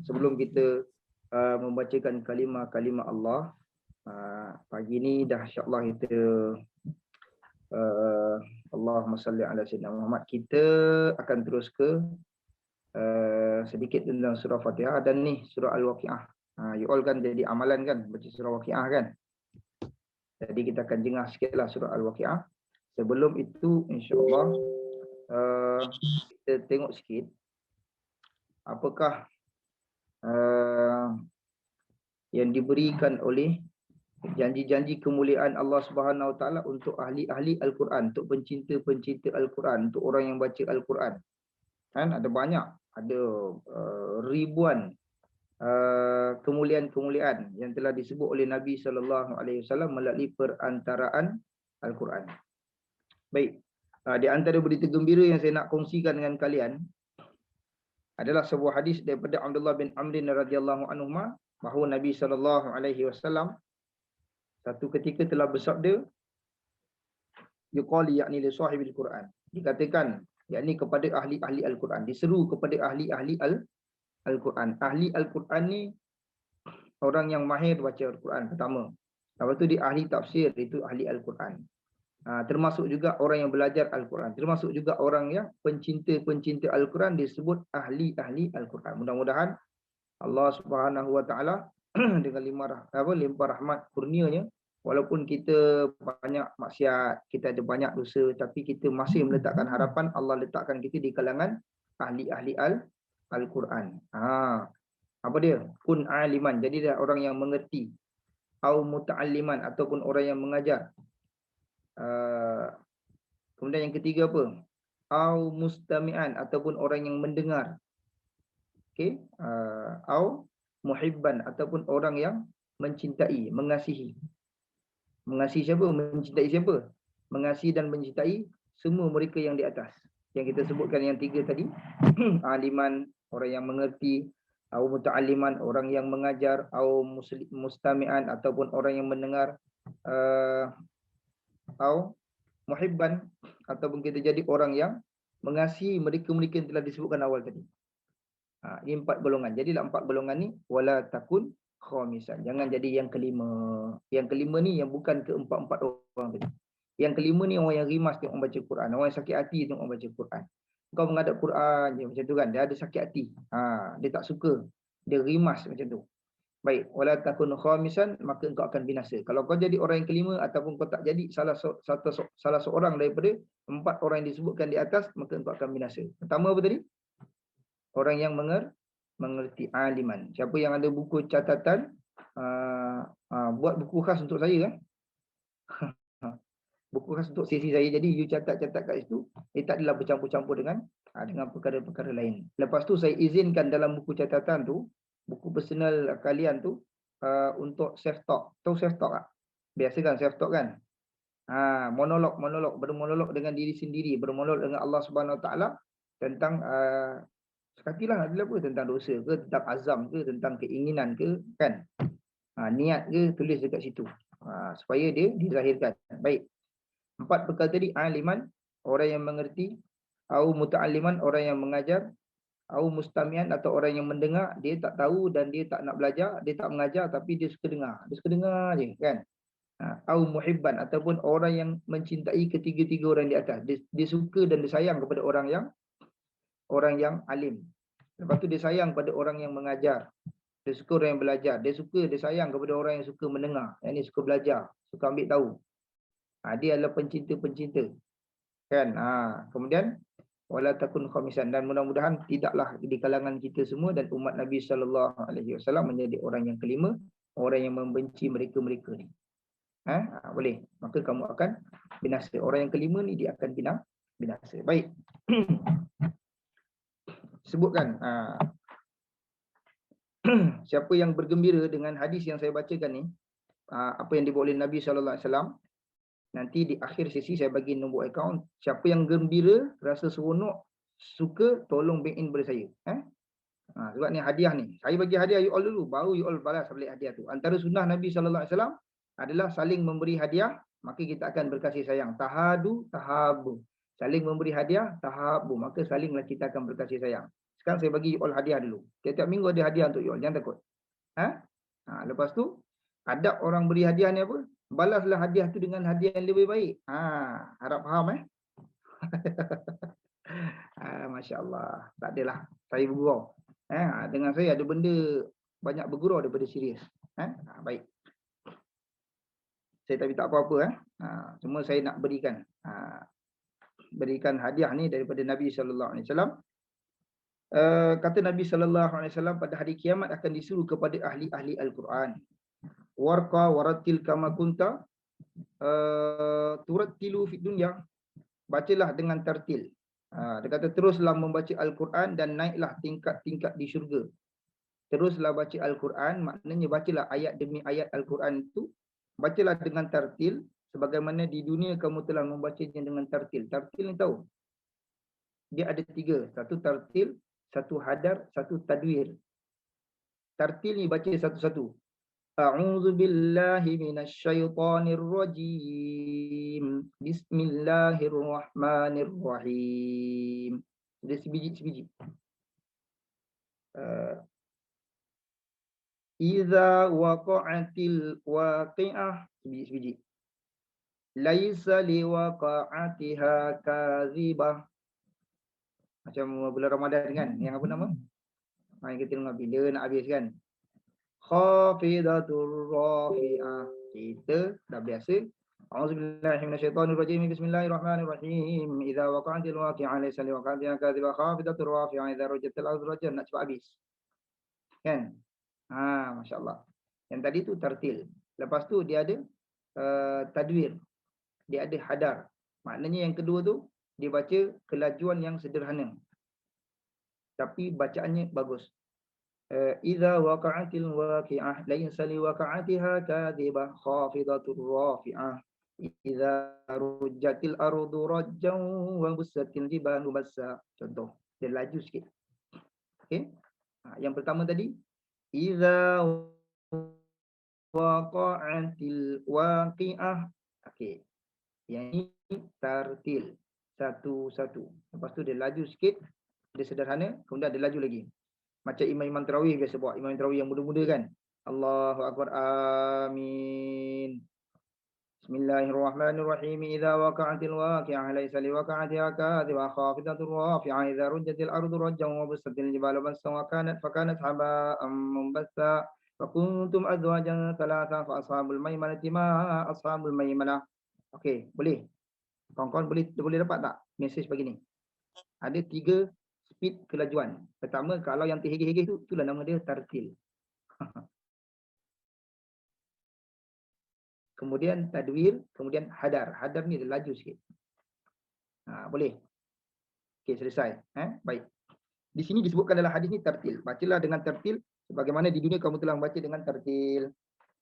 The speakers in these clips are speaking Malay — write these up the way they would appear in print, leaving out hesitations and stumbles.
sebelum kita membacakan kalimah-kalimah Allah, pagi ni dah insya-Allah kita Allahumma salli ala sayyidina Muhammad, kita akan terus ke sedikit tentang surah Fatihah dan ni surah Al-Waqiah. You all kan jadi amalan kan baca surah Waqiah kan. Jadi kita akan jengah sikitlah surah Al-Waqiah. Sebelum itu insya-Allah kita tengok sikit apakah yang diberikan oleh janji-janji kemuliaan Allah Subhanahu Wa Taala untuk ahli-ahli Al-Quran, untuk pencinta-pencinta Al-Quran, untuk orang yang baca Al-Quran. Kan ada banyak, ada ribuan kemuliaan-kemuliaan yang telah disebut oleh Nabi sallallahu alaihi wasallam melalui perantaraan Al-Quran. Baik, di antara berita gembira yang saya nak kongsikan dengan kalian adalah sebuah hadis daripada Abdullah bin Amr radhiyallahu anhu bahawa Nabi sallallahu alaihi wasallam satu ketika telah bersabda, yuqali yakni li sahibil Quran, dikatakan yakni kepada ahli-ahli Al-Quran, diseru kepada ahli-ahli Al-Quran. Ahli Al-Quran ni orang yang mahir baca Al-Quran pertama. Lepas tu di ahli tafsir, itu ahli Al-Quran. Termasuk juga orang yang belajar Al-Quran. Termasuk juga orang yang pencinta-pencinta Al-Quran disebut ahli-ahli Al-Quran. Mudah-mudahan Allah Subhanahu Wa Taala dengan limpah rahmat kurnianya, walaupun kita banyak maksiat, kita ada banyak dosa, tapi kita masih meletakkan harapan Allah letakkan kita di kalangan ahli-ahli Al-Quran. Apa dia? Kun aliman, jadi dia orang yang mengerti. Au muta'alliman, ataupun orang yang mengajar. Kemudian yang ketiga apa? Au mustami'an, ataupun orang yang mendengar. Okey, au muhibban, ataupun orang yang mencintai, mengasihi. Mengasihi siapa? Mencintai siapa? Mengasihi dan mencintai semua mereka yang di atas. Yang kita sebutkan yang tiga tadi. Aliman, orang yang mengerti. Au muta'alliman, orang yang mengajar. Au mustami'an, ataupun orang yang mendengar. Au muhibban, ataupun kita jadi orang yang mengasihi mereka-mereka yang telah disebutkan awal tadi. Ini 4 golongan. Jadilah 4 golongan ni wala takun khamisan. Jangan jadi yang kelima. Yang kelima ni yang bukan keempat-empat orang tadi. Yang kelima ni orang yang rimas tengok baca Quran, orang yang sakit hati tengok baca Quran. Kau menghadap Quran je macam tu kan, dia ada sakit hati. Dia tak suka. Dia rimas macam tu. Baik, wala takun khamisan, maka engkau akan binasa. Kalau kau jadi orang yang kelima ataupun kau tak jadi salah seorang daripada 4 orang yang disebutkan di atas, maka engkau akan binasa. Pertama apa tadi? Orang yang mengerti, aliman. Siapa yang ada buku catatan, buat buku khas untuk saya kan. Buku khas untuk sesi saya. Jadi you catat-catat kat situ. Dia tak adalah bercampur-campur dengan perkara-perkara lain. Lepas tu saya izinkan dalam buku catatan tu, buku personal kalian tu, untuk self-talk. Tahu self-talk tak? Biasa kan self-talk kan? Monolog, bermonolog dengan diri sendiri, bermonolog dengan Allah Subhanahu Wa Taala tentang sekatilah nak apa, tentang dosa ke, tentang azam ke, tentang keinginan ke, kan? Niat ke, tulis dekat situ. Supaya dia dizahirkan. Baik. 4 perkara tadi, aliman, orang yang mengerti, au muta'alliman, orang yang mengajar, au mustamian, atau orang yang mendengar, dia tak tahu dan dia tak nak belajar, dia tak mengajar tapi dia suka dengar. Dia suka dengar je, kan? Au muhibban, ataupun orang yang mencintai ketiga-tiga orang di atas. Dia suka dan dia sayang kepada orang yang alim. Lepas tu dia sayang pada orang yang mengajar. Dia suka orang yang belajar. Dia sayang kepada orang yang suka mendengar. Yang ni suka belajar, suka ambil tahu. Dia adalah pencinta-pencinta. Kan? Kemudian wala takun khamisan, dan mudah-mudahan tidaklah di kalangan kita semua dan umat Nabi sallallahu alaihi wasallam menjadi orang yang kelima, orang yang membenci mereka-mereka ni. Boleh. Maka kamu akan binasa. Orang yang kelima ni dia akan binasa. Baik. Sebutkan siapa yang bergembira dengan hadis yang saya bacakan ni, apa yang dibawa oleh Nabi sallallahu alaihi wasallam, nanti di akhir sesi saya bagi nombor akaun. Siapa yang gembira, rasa seronok, suka, tolong bank in pada saya. Sebab ni hadiah ni. Saya bagi hadiah you all dulu, baru you all balas balik hadiah tu. Antara sunnah Nabi sallallahu alaihi wasallam adalah saling memberi hadiah, maka kita akan berkasih sayang. Tahadu tahabu. Saling memberi hadiah, tahabu, maka salinglah kita akan berkasih sayang. Sekarang saya bagi you all hadiah dulu. Tiap-tiap minggu ada hadiah untuk you all. Jangan takut. Lepas tu, adab orang beri hadiah ni apa? Balaslah hadiah tu dengan hadiah yang lebih baik. Harap faham Masya Allah. Tak adalah. Saya bergurau. Dengan saya ada benda banyak bergurau daripada serius. Baik. Saya tak apa-apa. Cuma saya nak berikan hadiah ni daripada Nabi SAW. Kata Nabi SAW, pada hari kiamat akan disuruh kepada ahli-ahli Al-Quran. Warqa waratil kama kunta turattilu fid dunya. Bacalah dengan tartil. Dia kata teruslah membaca Al-Quran dan naiklah tingkat-tingkat di syurga. Teruslah baca Al-Quran, maknanya bacalah ayat demi ayat Al-Quran itu. Bacalah dengan tartil, sebagaimana di dunia kamu telah membacanya dengan tartil. Tartil ni tahu? Dia ada 3. Satu tartil, satu hadar, satu tadwir. Tartil ni baca satu-satu. A'udzu billahi minasyaitonir rajim. Bismillahirrahmanirrahim. Dia sebiji-sebiji. Iza waqa'atil waqi'ah, sebiji-sebiji. Laisa liwaqa'atiha kadzibah. Macam bulan Ramadan kan, yang apa nama? Yang kita dengar bila nak habis kan. Khafidatur rafi'ah. Kita dah biasa. A'udzubillahi minasyaitonirrajim. Bismillahirrahmanirrahim. Idza waqa'atil waqi'ah laisa liwaqa'atiha kadzibah. Khafidatur rafi'ah. Idza rujatil ardu raj'an. Nak cepat habis. Kan? Masya Allah. Yang tadi tu tartil. Lepas tu dia ada tadwir. Dia ada hadar. Maknanya yang kedua tu dia baca kelajuan yang sederhana. Tapi bacaannya bagus. Idza waqa'atil waqi'ah laysa liwaqa'atiha kadhibah khafidatur rafi'ah. Idza rujjatil ardu rajjan wa bussatil jibalu bassa. Contoh. Dia laju sikit. Okey. Yang pertama tadi idza waqa'atil waqi'ah. Okey. Yang ini tartil. Satu-satu. Lepas tu dia laju sikit. Dia sederhana. Kemudian dia laju lagi. Macam imam-imam tarawih biasa buat. Imam tarawih yang muda-muda kan. Allahu Akbar. Amin. Bismillahirrahmanirrahim. Idza waqa'atil waqi'ah laysa liwaqa'atiha kadhibah khafidatur rafi'ah. Idza rujjatil ardu rajjan wa bussatil jibalu bassa wa fakanat haba'an munbatha. Wa kuntum azwajan thalatha fa ashabul maimanati ma ashabul maimanah. Okey, boleh. Kawan-kawan boleh dapat tak mesej pagi ni? Ada 3 speed kelajuan. Pertama, kalau yang terhegeh-hegeh tu, itulah nama dia tartil. Kemudian tadwir, kemudian hadar. Hadar ni dia laju sikit. Boleh. Okey, selesai. Baik. Di sini disebutkan dalam hadis ni tartil. Bacalah dengan tartil sebagaimana di dunia kamu telah membaca dengan tartil.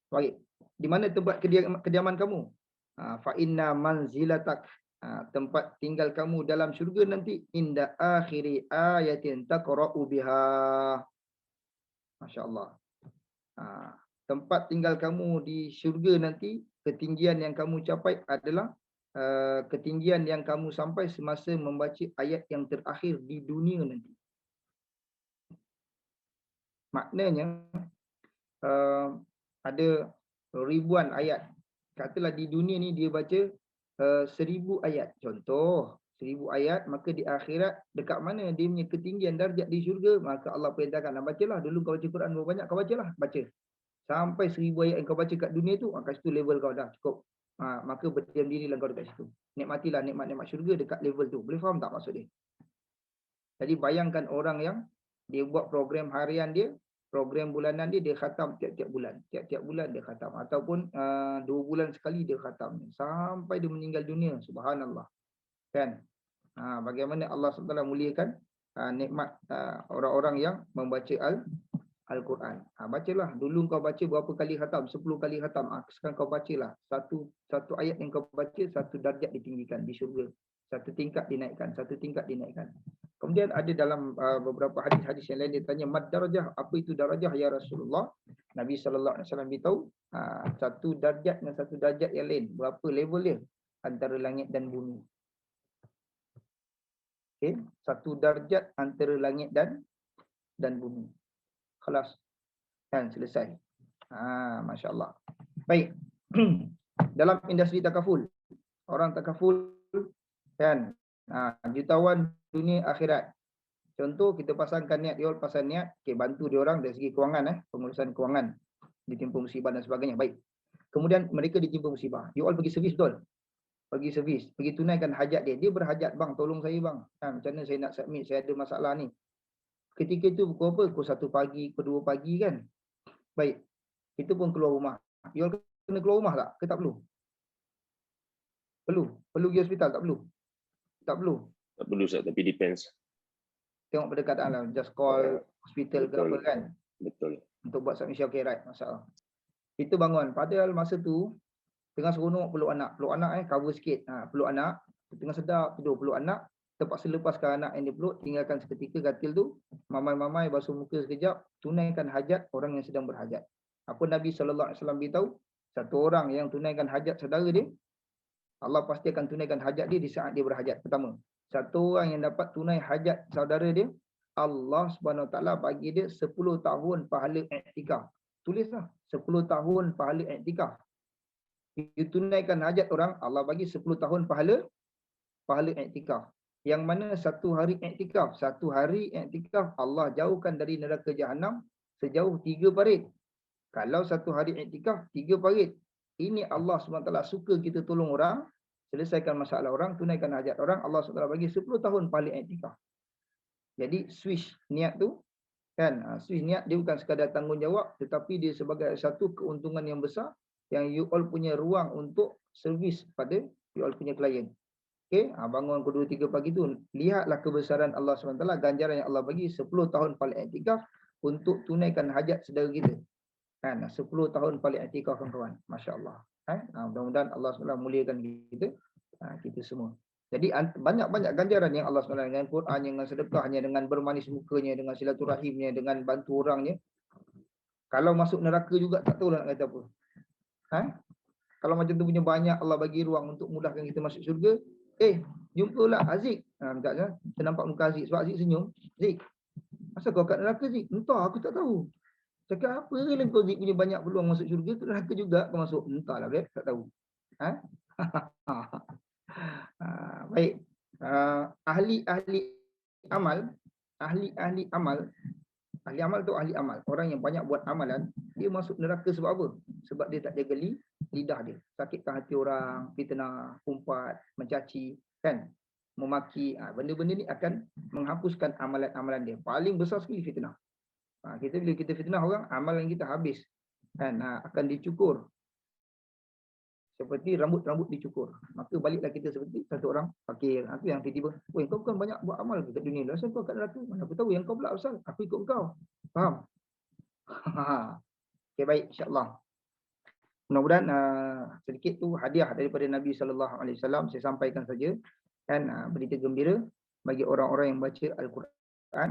Baik. Di mana tempat kediaman kamu? Fa inna manzilatak, tempat tinggal kamu dalam syurga nanti, inda akhiri ayatin taqra'u biha. Masya-Allah. Tempat tinggal kamu di syurga nanti, ketinggian yang kamu capai adalah ketinggian yang kamu sampai semasa membaca ayat yang terakhir di dunia nanti. Maknanya ada ribuan ayat. Katalah di dunia ni dia baca 1000 ayat. Contoh 1000 ayat, maka di akhirat dekat mana dia punya ketinggian darjat di syurga, maka Allah perintahkan, bacalah dulu kau baca Quran berapa banyak kau bacalah, baca. Sampai 1000 ayat yang kau baca kat dunia tu, maka situ level kau dah cukup. Maka berdiam dirilah kau dekat situ. Nikmatilah nikmat-nikmat syurga dekat level tu. Boleh faham tak maksud dia? Jadi bayangkan orang yang dia buat program harian dia, program bulanan dia khatam tiap-tiap bulan. Tiap-tiap bulan dia khatam. Ataupun 2 bulan sekali dia khatam. Sampai dia meninggal dunia. Subhanallah. Kan? Bagaimana Allah SWT muliakan nikmat orang-orang yang membaca Al-Quran. Bacalah. Dulu kau baca berapa kali khatam? 10 kali khatam. Sekarang kau bacalah. Satu ayat yang kau baca, satu darjat ditinggikan di syurga. Satu tingkat dinaikkan. Satu tingkat dinaikkan. Kemudian ada dalam beberapa hadis-hadis yang lain dia tanya, mad darajah, apa itu darajah ya Rasulullah? Nabi SAW beritahu, satu darjat dengan satu darjat yang lain. Berapa level dia? Antara langit dan bumi. Okay. Satu darjat antara langit dan dan bumi. Khalas. Kan selesai. Masya Allah. Baik. Dalam industri takaful, orang takaful kan, jutawan dunia akhirat. Contoh kita pasangkan niat, dia pasang niat, bantu dia orang dari segi kewangan, pengurusan kewangan, ditimpa musibah dan sebagainya. Baik. Kemudian mereka ditimpa musibah. You all pergi servis betul. Pergi servis, pergi tunaikan hajat dia. Dia berhajat, bang, tolong saya bang. Macam mana saya nak submit, saya ada masalah ni. Ketika itu pukul apa? Pukul 1 pagi, pukul 2 pagi kan. Baik. Kita pun keluar rumah. You all kena keluar rumah tak? Ke tak perlu? Perlu. Perlu pergi hospital tak perlu? Tak perlu. Tak perlu Ustaz, tapi depends. Tengok pendekatan lah. Just call hospital ke apa kan. Betul. Untuk buat submission, okay, right. Masalah. Kita bangun. Padahal masa tu, tengah seronok peluk anak. Peluk anak cover sikit. Peluk anak. Tengah sedap tidur peluk anak. Terpaksa lepaskan anak yang dia peluk. Tinggalkan seketika katil tu. Mamai-mamai basuh muka sekejap. Tunaikan hajat orang yang sedang berhajat. Apa Nabi SAW beritahu? Satu orang yang tunaikan hajat saudara dia, Allah pasti akan tunaikan hajat dia di saat dia berhajat. Pertama, satu orang yang dapat tunai hajat saudara dia, Allah Subhanahu Wa Taala bagi dia 10 tahun pahala iktikaf. Tulislah 10 tahun pahala iktikaf. Dia tunaikan hajat orang, Allah bagi 10 tahun pahala iktikaf. Yang mana satu hari iktikaf, Allah jauhkan dari neraka jahanam sejauh 3 parit. Kalau satu hari iktikaf 3 parit. Ini Allah SWT suka kita tolong orang, selesaikan masalah orang, tunaikan hajat orang, Allah SWT bagi 10 tahun pahala iktikaf. Jadi switch niat tu kan, switch niat dia bukan sekadar tanggungjawab, tetapi dia sebagai satu keuntungan yang besar yang you all punya ruang untuk servis pada you all punya klien. Okey, bangun pukul 2 3 pagi tu, lihatlah kebesaran Allah SWT, ganjaran yang Allah bagi 10 tahun pahala iktikaf untuk tunaikan hajat saudara kita. Kan, 10 tahun paling i'tikaf kawan-kawan. Masya-Allah. Mudah-mudahan Allah SWT muliakan kita semua. Jadi banyak-banyak ganjaran yang Allah SWT dengan Qurannya, dengan sedekahnya, dengan bermanis mukanya, dengan silaturahimnya, dengan bantu orangnya. Kalau masuk neraka juga tak tahu nak kata apa. Kalau macam tu punya banyak, Allah bagi ruang untuk mudahkan kita masuk syurga. Jumpalah Aziz. Kita nampak muka Aziz. Sebab Aziz senyum. Aziz, asal kau kat neraka Aziz? Entah, aku tak tahu. Cakap apa lah kau Zik punya banyak peluang masuk syurga, ke neraka juga kau masuk. Entahlah, tak tahu. Baik. Ahli amal tu ahli amal. Orang yang banyak buat amalan, dia masuk neraka sebab apa? Sebab dia tak jaga lidah dia. Sakitkan hati orang, fitnah, umpat, mencaci, kan? Memaki. Benda-benda ni akan menghapuskan amalan-amalan dia. Paling besar sekali fitnah. Bila kita fitnah orang, amalan kita habis. Kan, akan dicukur. Seperti rambut-rambut dicukur. Maka baliklah kita seperti satu orang fakir. Aku yang tiba-tiba, kau bukan banyak buat amal kat dunia. Asal kau kat neraka? Mana aku tahu yang kau pula asal. Aku ikut kau. Faham? Okay, baik, insya-Allah. Mudah-mudahan sedikit tu hadiah daripada Nabi SAW saya sampaikan saja. Dan berita gembira bagi orang-orang yang baca Al-Quran.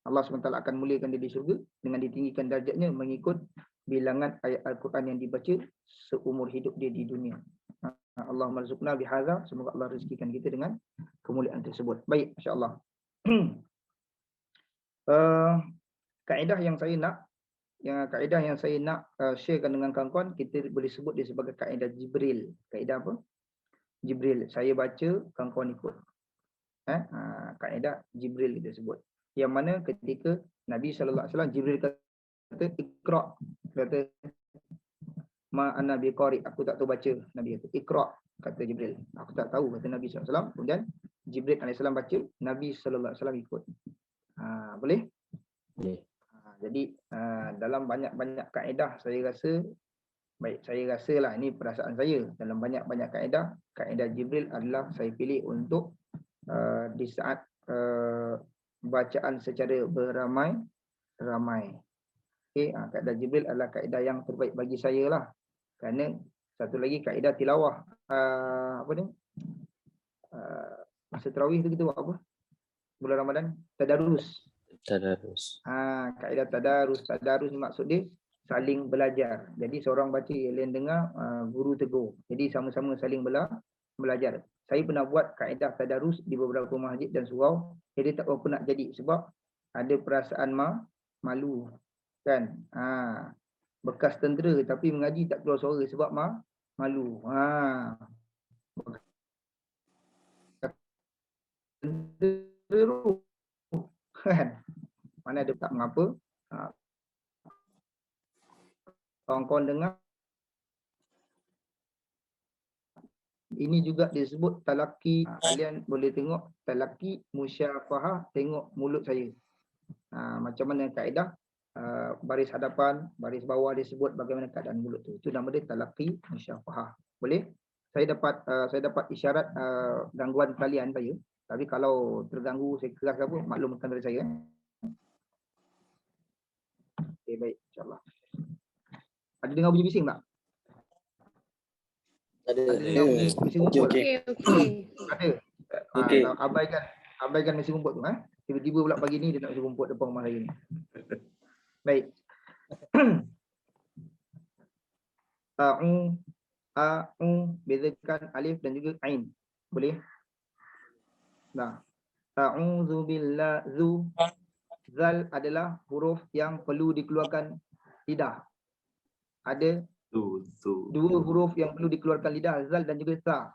Allah SWT akan muliakan dia di syurga dengan ditinggikan darjatnya mengikut bilangan ayat Al-Quran yang dibaca seumur hidup dia di dunia. Allahumma rizukna bihadza, semoga Allah rezekikan kita dengan kemuliaan tersebut. Baik, insya-Allah. Kaedah yang saya nak sharekan dengan kawan-kawan, kita boleh sebut dia sebagai kaedah Jibril. Kaedah apa? Jibril. Saya baca, kawan-kawan ikut. Kaedah Jibril kita sebut. Yang mana ketika Nabi SAW, Jibril kata Iqra, kata ma ana biqari, aku tak tahu baca. Nabi kata Iqra, kata Jibril, aku tak tahu, kata Nabi SAW. Kemudian Jibril AS baca, Nabi SAW ikut. Boleh? Boleh. Jadi dalam banyak-banyak kaedah, saya rasa lah, ini perasaan saya, dalam banyak-banyak kaedah Jibril adalah saya pilih untuk di saat bacaan secara beramai-ramai. Okey, kaedah Jibril adalah kaedah yang terbaik bagi saya lah. Kerana satu lagi kaedah tilawah, masa tarawih tu kita buat apa? Bulan Ramadan, tadarus. Kaedah tadarus ni maksud dia saling belajar. Jadi seorang baca, yang lain dengar, guru tegur. Jadi sama-sama saling belajar. Saya pernah buat kaedah tadarus di beberapa masjid dan surau. Jadi tak berapa nak jadi sebab ada perasaan malu kan. Bekas tentera tapi mengaji tak keluar suara sebab malu. Tentera kan. Mana ada tak mengapa. Kawan-kawan dengar, ini juga disebut talaki. Kalian boleh tengok talaki musyafahah, tengok mulut saya. Macam mana kaedah baris hadapan, baris bawah disebut bagaimana keadaan mulut tu. Itu nama dia talaki musyafahah. Boleh? Saya dapat isyarat gangguan talian saya. Tapi kalau terganggu saya keras apa, maklumkan dari saya. Okey, baik, insya-Allah. Ada dengar bunyi bising tak? Ada dengar bunyi bising rumput tak? Okey. Ada. Okey. Abaikan mesin rumput tu. Tiba-tiba pula pagi ni dia nak mesin rumput depan rumah saya ni. Baik. Bezakan alif dan juga ain. Boleh? Nah. A'udzu billah zu. Zal adalah huruf yang perlu dikeluarkan lidah. Ada dua huruf yang perlu dikeluarkan lidah, zal dan juga sa.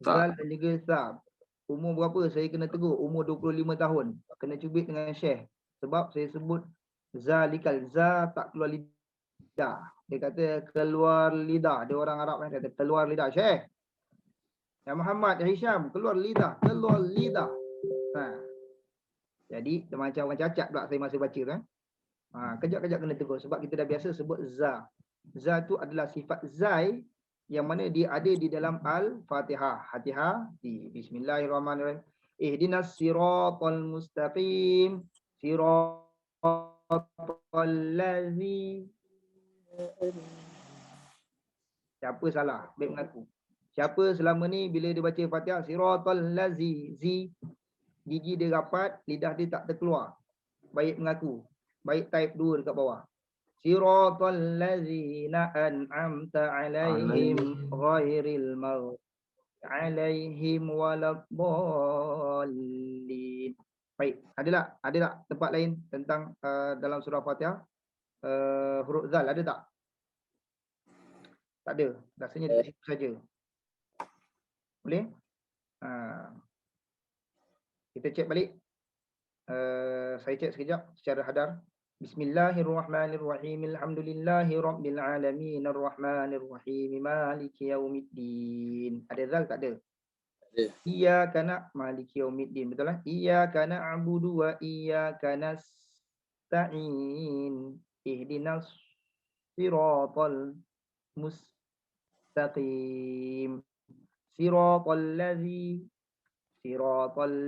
Zal dan juga sa. Umur berapa saya kena tegur? Umur 25 tahun. Kena cubit dengan Syekh. Sebab saya sebut zalikal, za tak keluar lidah. Dia kata keluar lidah. Dia orang Arab kan kata keluar lidah. Syekh. Ya Muhammad, ya Hisham, keluar lidah. Keluar lidah. Jadi macam orang cacat pula saya masa baca kan. Kejap-kejap kena tegur sebab kita dah biasa sebut za. Za tu adalah sifat zai yang mana dia ada di dalam Al-Fatihah. Hati-hati. Bismillahirrahmanirrahim. Ihdinas siratal mustaqim. Siratal ladzi. Siapa salah? Baik mengaku. Siapa selama ni bila dia baca Fatihah siratal ladzi, zi, gigi dia rapat, lidah dia tak terkeluar. Baik mengaku. Baik type 2 dekat bawah. Siratal ladzina an'amta alaihim ghairil maghdubi alaihim waladdallin. Baik, ada tak tempat lain tentang dalam surah Fatihah huruf zal ada tak? Tak ada. Rasanya dekat situ saja. Boleh? Kita cek balik. Saya cek sekejap secara hadar. Bismillahirrahmanirrahim. Alhamdulillahi rabbil alamin arrahmanir rahim maliki yaumiddin. Ada zal tak ada? Ada. Iyyaka na'budu maliki yaumiddin. Betul lah? Iyyaka na'budu wa iyyaka nasta'in. Ihdinas siratal mustaqim. Siratal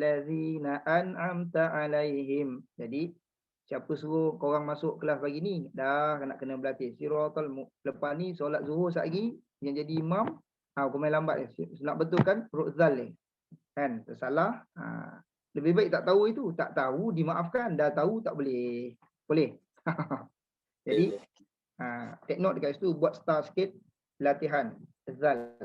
ladzina an'amta alaihim. Jadi siapa suruh korang masuk kelas pagi ni? Dah nak kena berlatih. Siratal, lepas ni solat zuhur sekejap lagi yang jadi imam, kau main lambat. Nak betulkan huruf zal ni. Kan? Tersalah. Lebih baik tak tahu itu. Tak tahu dimaafkan. Dah tahu tak boleh. Boleh. Jadi take note dekat situ, buat start sikit latihan zal.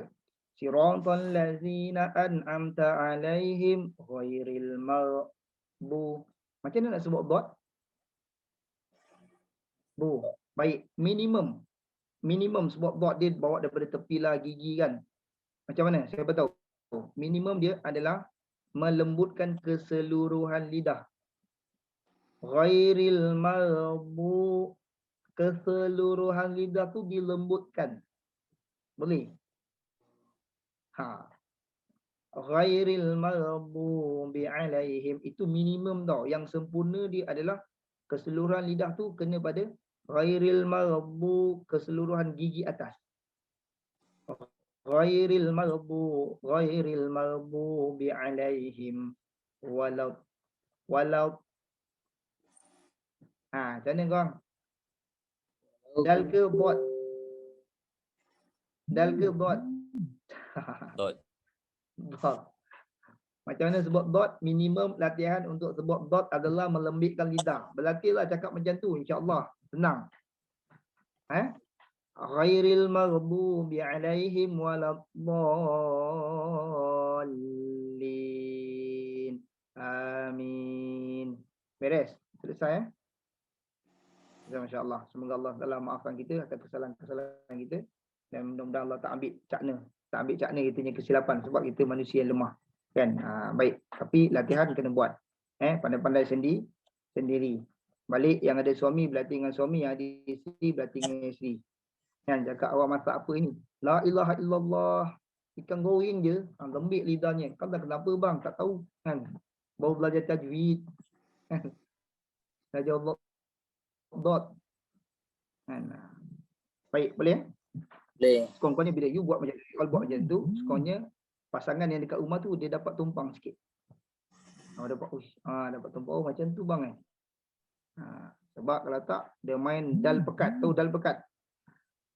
Siratal ladzina an'amta alaihim ghairil maghdubi. Macam mana nak sebut dot? Baik, minimum sebab dot dia bawa daripada tepi lah gigi kan. Macam mana? Saya tahu. Minimum dia adalah melembutkan keseluruhan lidah. Ghairil maghdubi, keseluruhan lidah tu dilembutkan. Boleh? Ghairil maghdubi alaihim, itu minimum tau. Yang sempurna dia adalah keseluruhan lidah tu kena pada ghairil maghdubi, keseluruhan gigi atas. Ghairil maghdubi alaihim walau. Macam mana korang? Dal ke bot? Dot. Macam mana sebut dot? Minimum latihan untuk sebut dot adalah melembutkan lidah. Berlatihlah cakap macam tu, insya-Allah. Senang. Ghairil maghdubi alaihim waladdallin. Amin. Beres. Selesai. Masya-Allah. Semoga Allah Taala maafkan kita akan kesalahan-kesalahan kita dan mudah-mudahan Allah tak ambil cakna kita punya kesilapan sebab kita manusia yang lemah. Kan? Baik. Tapi latihan kena buat. Pandai-pandai sendiri. Balik yang ada suami berlatih dengan suami, yang ada isteri berlatih dengan isteri. Kan cakap awak masak apa ini? La ilaha illallah. Ikan goreng je, lembik lidahnya. Kau tak kenapa bang? Tak tahu kan. Baru belajar tajwid. Kan? Belajar Allah dot. Kan? Baik, boleh? Boleh. Sekurang-kurangnya bila you buat macam tu, kalau buat macam tu, sekurangnya pasangan yang dekat rumah tu dia dapat tumpang sikit. Dapat tumpang macam tu bang. Sebab kalau tak dia main dal pekat. Tahu dal pekat?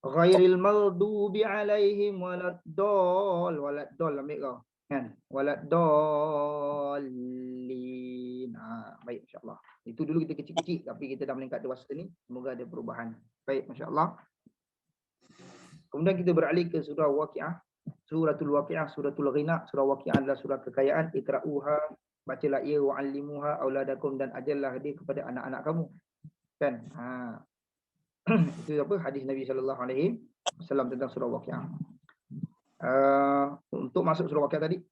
Ghairil maghdubi alaihim waladdall. Waladdall ambil kau. Kan? Waladdallin. Baik, insya-Allah. Itu dulu kita kecil-kecil tapi kita dah meningkat dewasa ni, semoga ada perubahan. Baik, masya-Allah. Kemudian kita beralih ke surah Waqiah. Suratul Waqiah, suratul Ghina. Surah Waqiah adalah surah kekayaan. Iqra'uha, bacalah ia, wa'allimuha auladakum, dan ajarlah dia kepada anak-anak kamu. Kan? Itu apa? Hadis Nabi SAW tentang surah Waqiah. Untuk masuk surah Waqiah tadi,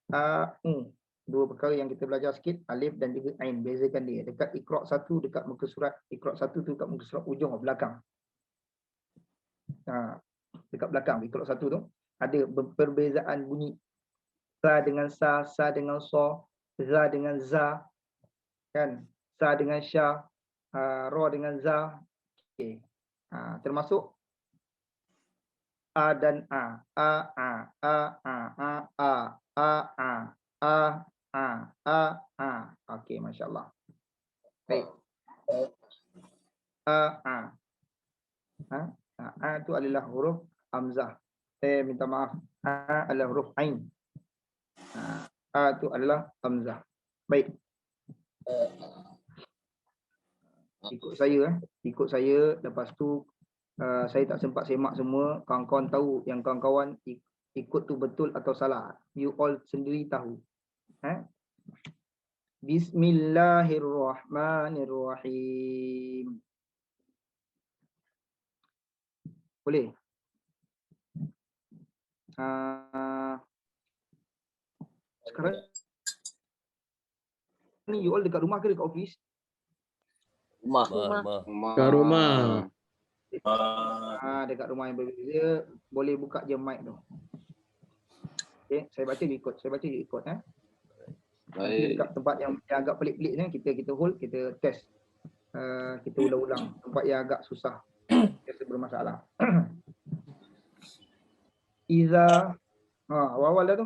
dua perkara yang kita belajar sikit, alif dan juga ain. Bezakan dia. Dekat Iqra' 1, dekat muka surat Iqra' 1 tu dekat muka surat ujung belakang. Dekat belakang Iqra' 1 tu ada perbezaan bunyi. Sa dengan sa, sa dengan so, za dengan za, kan? Sa dengan sya, ra dengan za. Okey. Termasuk a dan a, okey, masya-Allah. Baik. Itu adalah huruf hamzah. Minta maaf. Adalah huruf ain. Itu adalah hamzah. Baik. Ikut saya. Lepas tu saya tak sempat semak semua. Kawan-kawan tahu yang kawan-kawan ikut tu betul atau salah. You all sendiri tahu. Bismillahirrahmanirrahim. Boleh? Sekarang ni you all dekat rumah ke dekat office? Rumah. Kat rumah. Dekat rumah yang berbeza, boleh buka je mic tu. Okey, saya baca you ikut. Nanti dekat tempat yang agak pelik-pelik ni kita hold, kita test. Kita ulang-ulang tempat yang agak susah. Biasa bermasalah. Iza awal dah tu.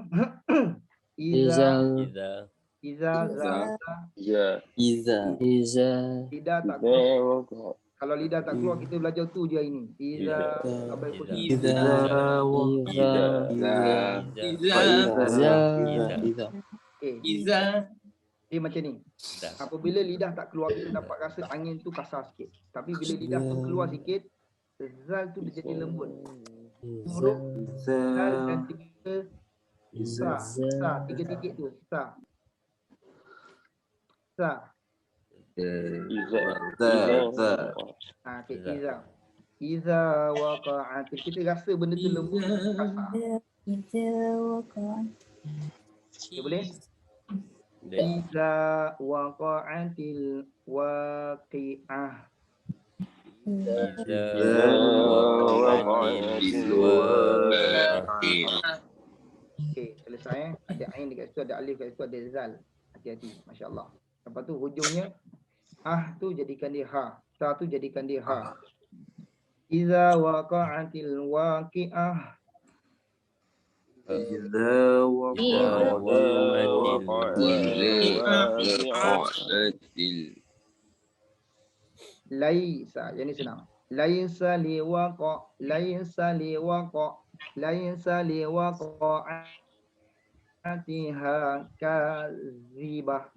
Iza. Lidah tak keluar. Kalau lidah tak keluar, kita belajar tu je ini. Iza. Dia macam ni. Apabila lidah tak keluar, kita dapat rasa angin tu kasar sikit. Tapi bila lidah tu keluar sikit, zal tu dia jadi lembut. Huruf zal dan tiga sa. Tiga titik tu. Sa. Iza. Iza waqa'at. Kita rasa benda tu lembut, kasar. Okay, boleh? Iza waqa'atil waqi'ah. Okey, selesai. Ada ain dekat situ, ada alif dekat situ, ada zal. Hati-hati, masya-Allah. Lepas tu hujungnya tu jadikan dia ha. Ta tu jadikan dia ha. Iza waqa'atil waqi'ah. Laisa, yang ni senang. Laisa liwaqa'atiha kazibah.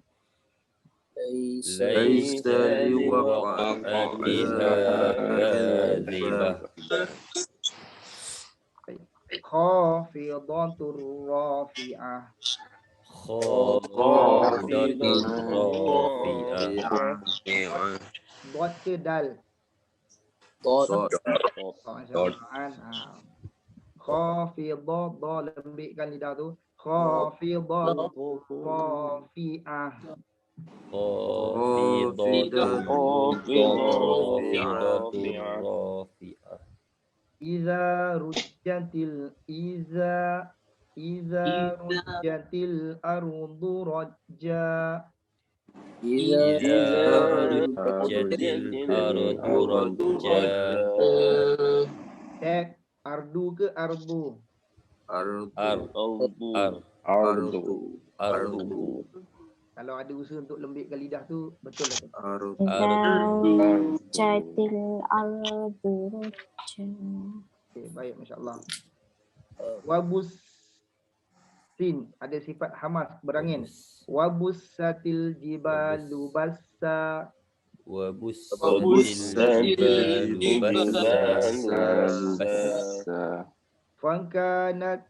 Khafidatur rafi'ah. Khafidatun rafi'ah. Dot ke dal? Dot. Masyaallah. Khafidah, dha lembikkan lidah tu. Khafidah rafi'ah. Khafidatun rafi'ah. Iza rujjatil ardu rajja. Iza Rujjatil ardu rajja. Tek ardu ke ardu? Ardu. Kalau ada usaha untuk lembikkan lidah tu betul lah. Rujjatil ardu rajja. Okay, baik, masya-Allah. Wabus sin ada sifat hamas berangin. Wabussatil jibalu bassa. Wabussatil jibalu bassa. Fakanat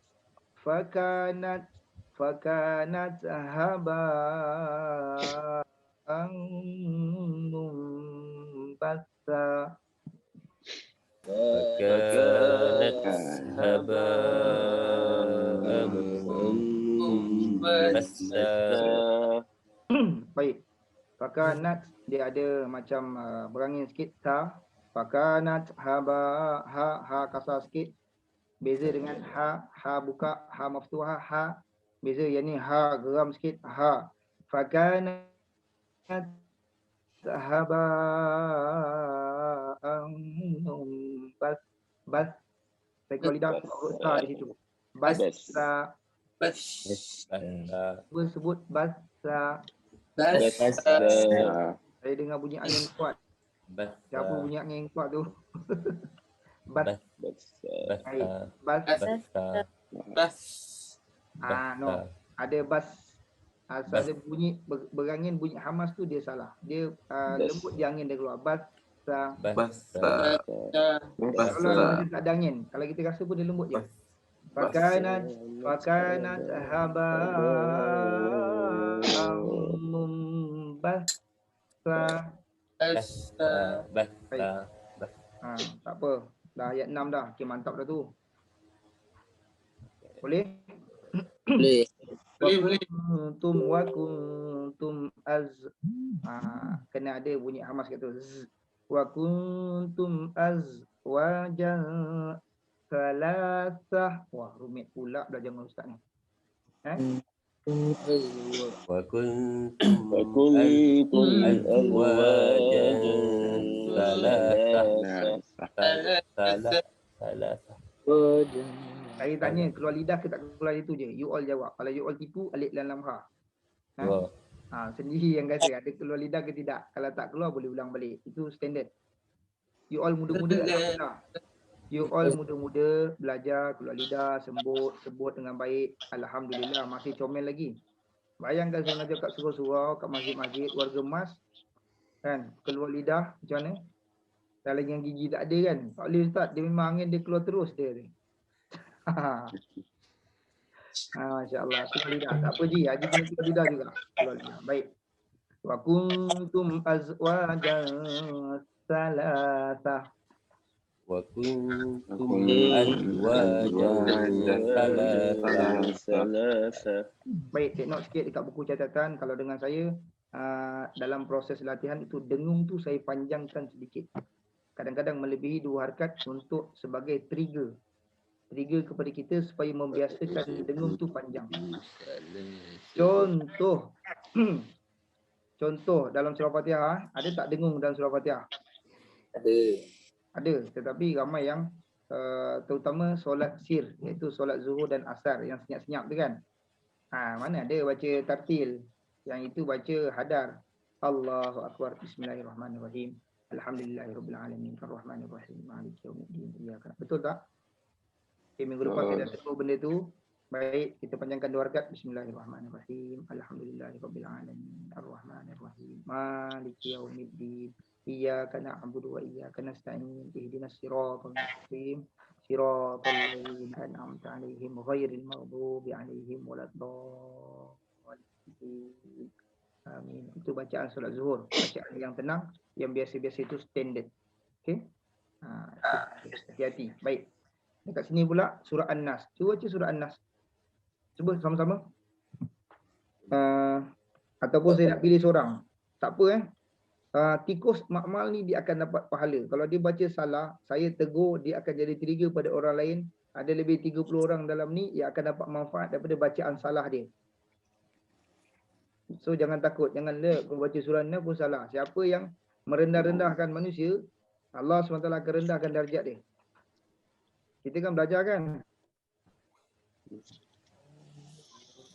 haba'an mumbassa. Fakanat haba'an mumbassa. Baik. Fakanat dia ada macam berangin sikit ta. Fakanat ha kasar sikit. Beza dengan ha buka, ha maftuhah, ha. Beza yang ni ha geram sikit, ha. Fakanat haba'an mumbassa. Bas. Saya keluar lidah huruf ta di situ. Bassa. Sebut bassa. Saya dengar bunyi angin kuat. Siapa bunyi angin kuat tu? Bas. No. Ada bas. Asal ada bunyi berangin, bunyi hamas tu dia salah. Dia lembut dia angin dia keluar. Bas. Kalau dia tak ada angin, kalau kita rasa pun dia lembut je. Fakanat haba'an mumbassa. Tak apa. Dah ayat 6 dah. Okay, mantap dah tu. Boleh? Boleh. Wa kuntum kena ada bunyi hamas kat tu. Wa kuntum azwajan salasah. Wah, rumit pula belajar dengan ustaz ni. Wa kuntum azwajan salasah. Saya tanya keluar lidah ke tak keluar itu je. You all jawab. Kalau you all tipu, alif lam ha. Sendiri yang kata ada keluar lidah ke tidak. Kalau tak keluar boleh ulang balik. Itu standard. You all muda-muda alhamdulillah. You all muda-muda belajar keluar lidah, sebut dengan baik. Alhamdulillah masih comel lagi. Bayangkan saya mengajar kat surau-surau, kat masjid-masjid, warga emas kan, keluar lidah macam mana? Dah lagi yang gigi tak ada kan. Tak boleh ustaz, dia memang angin dia keluar terus dia ni. Masya-Allah, keluar lidah. Tak apa Ji, Haji kena keluar lidah juga. Keluar lidah. Baik. Wa kuntum azwajan salasah. Wa kuntum azwajan salasah. Baik, take note sikit dekat buku catatan. Kalau dengan saya dalam proses latihan itu dengung tu saya panjangkan sedikit. Kadang-kadang melebihi 2 harakat untuk sebagai trigger kepada kita supaya membiasakan dengung tu panjang. Contoh dalam surah Fatihah, ada tak dengung dalam surah Fatihah? Ada, tetapi ramai yang terutama solat sir, iaitu solat zuhur dan asar yang senyap-senyap tu kan. Mana ada baca tartil, yang itu baca hadar. Allahu akbar, bismillahirrahmanirrahim. Alhamdulillahirabbil alamin, arrahmanirrahim, maliki yaumiddin. Betul tak? Okay, minggu lepas saya dah sebut benda tu. Baik, kita panjangkan 2 rakaat. Bismillahirrahmanirrahim. Alhamdulillahirabbil alamin, arrahmanirrahim, maliki yaumiddin. Iyyaka na'budu wa iyyaka nasta'in. Ihdinas siratal mustaqim. Siratal ladzina an'amta 'alaihim ghairil maghdubi 'alaihim waladdallin. Amin. Itu bacaan solat zuhur. Bacaan yang tenang, yang biasa-biasa itu standard. Okey. Hati-hati. Baik. Dekat sini pula surah An-Nas. Cuba baca surah An-Nas. Cuba sama-sama. Ataupun saya nak pilih seorang. Tak apa tikus makmal ni dia akan dapat pahala. Kalau dia baca salah, saya tegur, dia akan jadi trigger pada orang lain. Ada lebih 30 orang dalam ni yang akan dapat manfaat daripada bacaan salah dia. So jangan takut, jangan baca surah An-Nas pun salah. Siapa yang merendah-rendahkan manusia, Allah SWT akan rendahkan darjat dia. Kita kan belajar kan?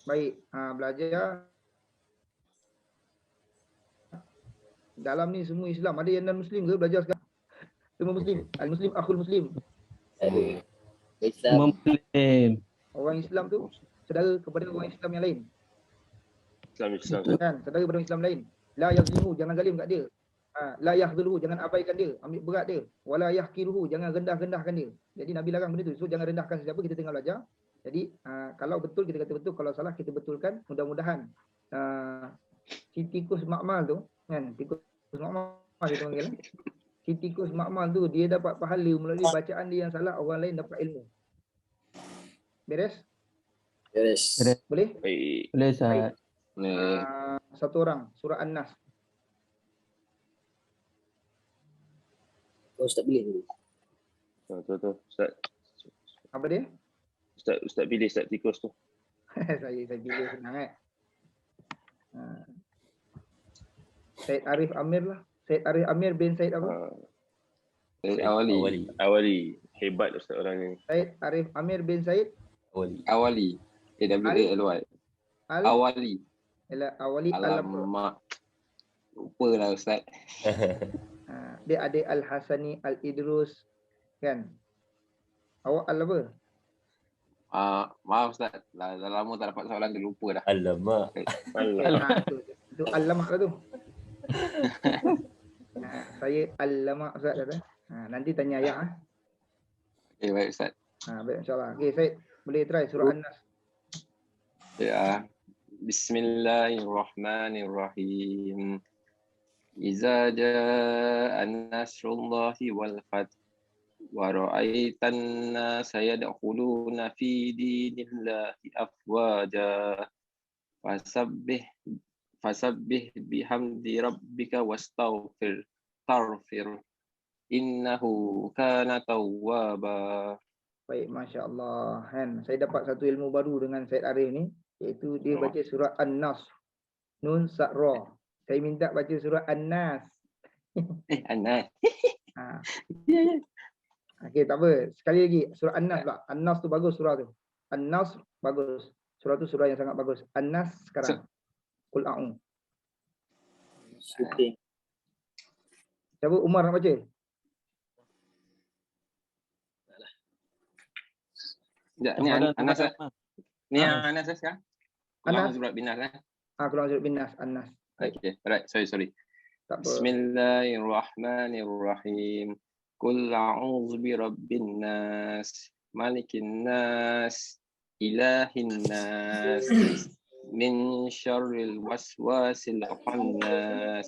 Baik, belajar. Dalam ni semua Islam. Ada yang non-Muslim ke belajar sekarang? Semua Muslim. Al-Muslim, akhul Muslim. Islam. Muslim. Orang Islam tu saudara kepada orang Islam yang lain. Islam. Kan? Saudara kepada orang Islam lain. La yazlimu, jangan zalim kat dia. La yahdhuluhu, jangan abaikan dia, ambil berat dia. Wala yahqiruhu, jangan rendah-rendahkan dia. Jadi Nabi larang benda tu. So jangan rendahkan sesiapa, kita tengah belajar. Jadi kalau betul kita kata betul, kalau salah kita betulkan. Mudah-mudahan si tikus makmal tu kan, tikus makmal kita panggil. Si tikus makmal tu dia dapat pahala melalui bacaan dia yang salah, orang lain dapat ilmu. Beres? Yes. Boleh? Baik. Boleh Ustaz. Satu orang, surah An-Nas. Ustaz pilih dulu. Tu. Ustaz. Apa dia? Ustaz pilih Ustaz tikus tu. saya pilih senang Syed Arif Amir lah. Syed Arif Amir bin Syed apa? Awali. Hebat Ustaz orang ni. Syed Arif Amir bin Syed Awali. AWALY. Awali. Awali Alamak. Lupa lah Ustaz. Dia ada Al-Hasani Al-Idrus kan. Awak apa? Maaf Ustaz. Dah lama tak dapat soalan tu, lupa dah. Alamak. Itu Al-Lamak lah tu. Saya Al-Lamak Ustaz kata. Nanti tanya ayah. Okay, baik Ustaz. Baik insyaAllah. Okay Syed, boleh try surah An-Nas. Ya. Bismillahirrahmanirrahim. Iza jaa nasrullahi wal fath wa ra'aitan nasa yadkhuluna fi dinillahi afwaja fasabbih bihamdi rabbika wastaghfir innahu kana tawwaba. Baik, masya-Allah. Kan, saya dapat satu ilmu baru dengan Syed Arif ni, iaitu dia baca surah An-Nas. Nun Sa Ra. Saya minta baca surah An-Nas. Anas. Okey, tak apa. Sekali lagi surah An-Nas pula. An-Nas tu bagus surah tu. An-Nas bagus. Surah tu surah yang sangat bagus. An-Nas sekarang. Qul a'udzu. Syuting. Siapa Umar nak baca? Sekejap, ni Anas. Ni Anas sekarang. Anas. Surat Binas kan? Quran surah Bin Nas, An-Nas. Okay, right. Sorry. Tak apa. Bismillahirrahmanirrahim. Qul a'udzu birabbin nas, malikin nas, ilahin nas, min syarril waswasil khannas,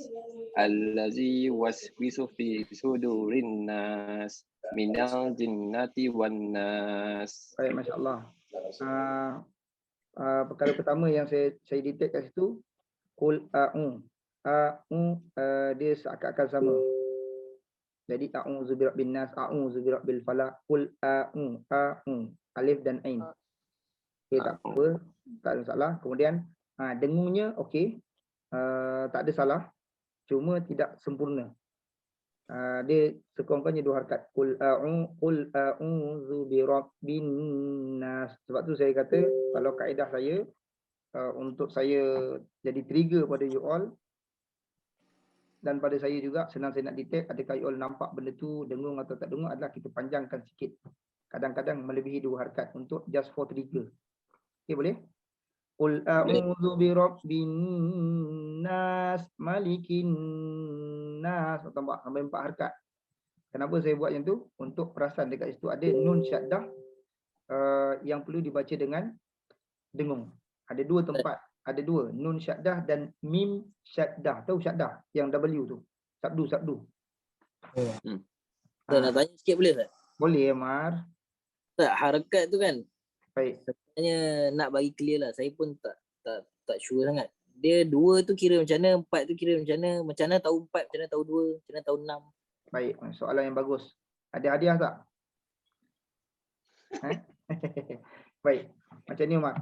allazi waswisu fi sudurin nas, minal jinnati wan nas. Baik, masya-Allah. Perkara pertama yang saya detect kat situ, qul dia seakan-akan sama. Jadi a'udzu birabbin nas, a'udzu birabbil falaq, qul alif dan ain. Okey, tak apa, tak ada masalah. Kemudian dengungnya okey. Tak ada salah. Cuma tidak sempurna. Dia sekurang-kurangnya 2 harakat. Qul a'udzu birabbin nas. Sebab tu saya kata kalau kaedah saya untuk saya jadi trigger pada you all dan pada saya juga, senang saya nak detect adakah you all nampak benda tu dengung atau tak dengung, adalah kita panjangkan sikit. Kadang-kadang melebihi 2 harakat untuk just for trigger. Okey, boleh? Qul a'udzu birabbin nas, malikin nas. Tambah sampai 4 harakat. Kenapa saya buat yang tu? Untuk perasan dekat situ ada nun syaddah yang perlu dibaca dengan dengung. Ada 2 tempat ada dua, nun syaddah dan mim syaddah. Tahu syaddah yang W tu? Sabdu. Saya nak tanya sikit boleh tak? Boleh Mar. Tak, harakat tu kan Baik. sebenarnya nak bagi clear lah. Saya pun tak sure sangat. Dia 2 tu kira macam mana, 4 tu kira macam mana tahu 4, macam mana tahu 2, macam mana tahu 6. Baik, soalan yang bagus. Ada hadiah tak? Baik, macam ni Umar.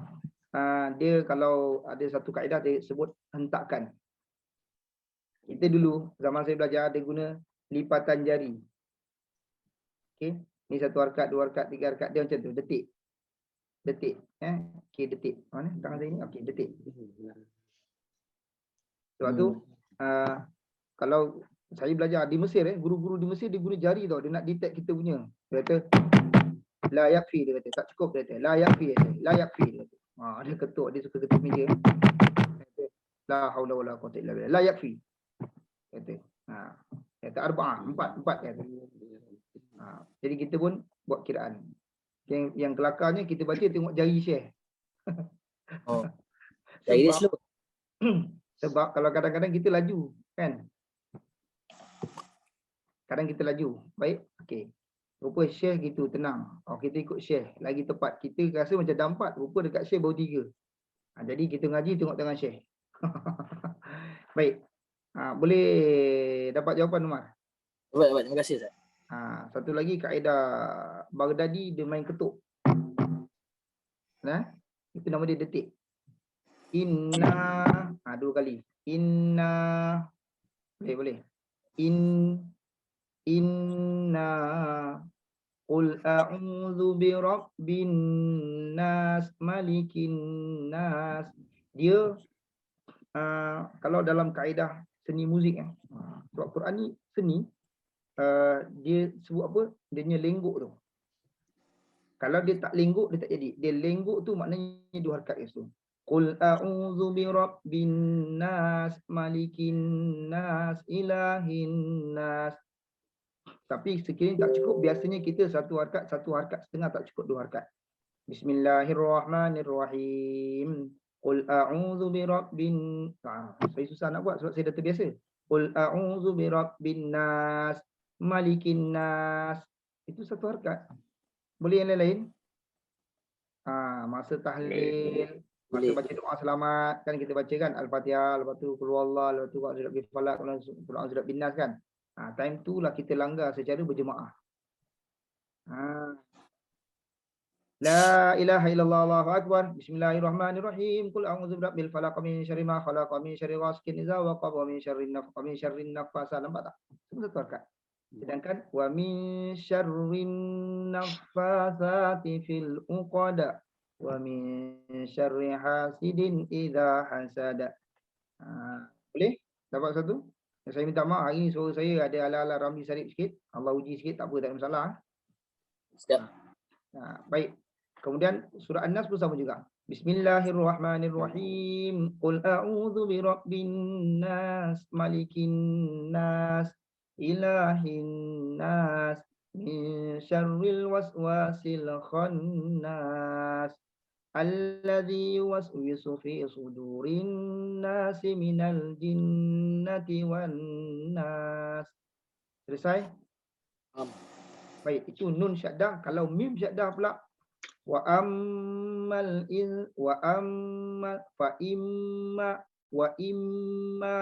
Dia kalau ada satu kaedah dia sebut hentakan. Kita dulu zaman saya belajar dia guna lipatan jari. Okey, ni 1 harakat, 2 harakat, 3 harakat dia macam tu, detik. Okey, detik. Mana tangan saya ni? Okey, detik. Sebab tu kalau saya belajar di Mesir, guru-guru di Mesir dia guna jari tau, dia nak detect kita punya. Dia kata la yakfi, dia kata tak cukup, dia kata la yakfi, dia kata. Dia ketuk, dia suka ketuk meja. Dia kata la haula wala quwwata illa billah, la yakfi. Dia kata arba'ah, 4 dia kata. Jadi kita pun buat kiraan. Yang kelakarnya kita baca tengok jari Syekh. Jari dia slow. Sebab kalau kadang-kadang kita laju kan. Kadang kita laju. Baik. Okey. Rupa Syekh gitu tenang. Kita ikut Syekh. Lagi tepat. Kita rasa macam dah 4. Rupa dekat Syekh baru 3. Jadi kita ngaji tengok tangan Syekh. Baik. Boleh dapat jawapan Umar? Dapat. Terima kasih Ustaz. Satu lagi kaedah Baghdadi dia main ketuk. Itu nama dia detik. Inna 2 kali. Inna boleh. Inna qul a'udzu birabbin nas malikin nas. Dia kalau dalam kaedah seni muzik sebab Quran ni seni, dia sebut apa? Dia punya lengguk tu. Kalau dia tak lengguk dia tak jadi. Dia lengguk tu maknanya 2 harakat itu. Qul a'udzu birabbin nas malikin nas ilahin nas. Tapi sekiranya tak cukup, biasanya kita 1 harakat, 1 harakat setengah tak cukup 2 harakat. Bismillahirrahmanirrahim. Qul a'udzu birabbin. Saya susah nak buat sebab saya dah terbiasa. Qul a'udzu birabbin nas malikin nas. Itu 1 harakat. Boleh yang lain-lain? Masa tahlil, masa baca doa selamat kan kita baca kan Al-Fatihah, lepas tu qul huwallah, lepas tu qul a'udzu birabbil falaq, qul a'udzu birabbin nas kan. Time tu lah kita langgar secara berjemaah. La ilaha illallah, Allahu akbar. Bismillahirrahmanirrahim. Qul a'udzu birabbil falaq min syarri ma khalaq, min syarri ghasikin idza waqab, min syarrin naffasat. Nampak tak? Semua 1 harakat. Sedangkan wa min syarrin naffasati fil uqad wa min syarri hasidin idza hasada. Boleh? Dapat satu? Saya minta maaf hari ni suara saya ada ala-ala Ramli Sarip sikit. Allah uji sikit, tak apa, tak ada masalah. Siap. Baik. Kemudian surah An-Nas pun sama juga. Bismillahirrahmanirrahim. Qul a'udzu birabbin nas, malikin nas, ilahin nas, min syarril waswasil khannas, alladzi yuwaswisu fi sudurin nasi minal jinnati wan nas. Selesai? Baik, itu nun syaddah. Kalau mim syaddah pula, wa ammal fa imma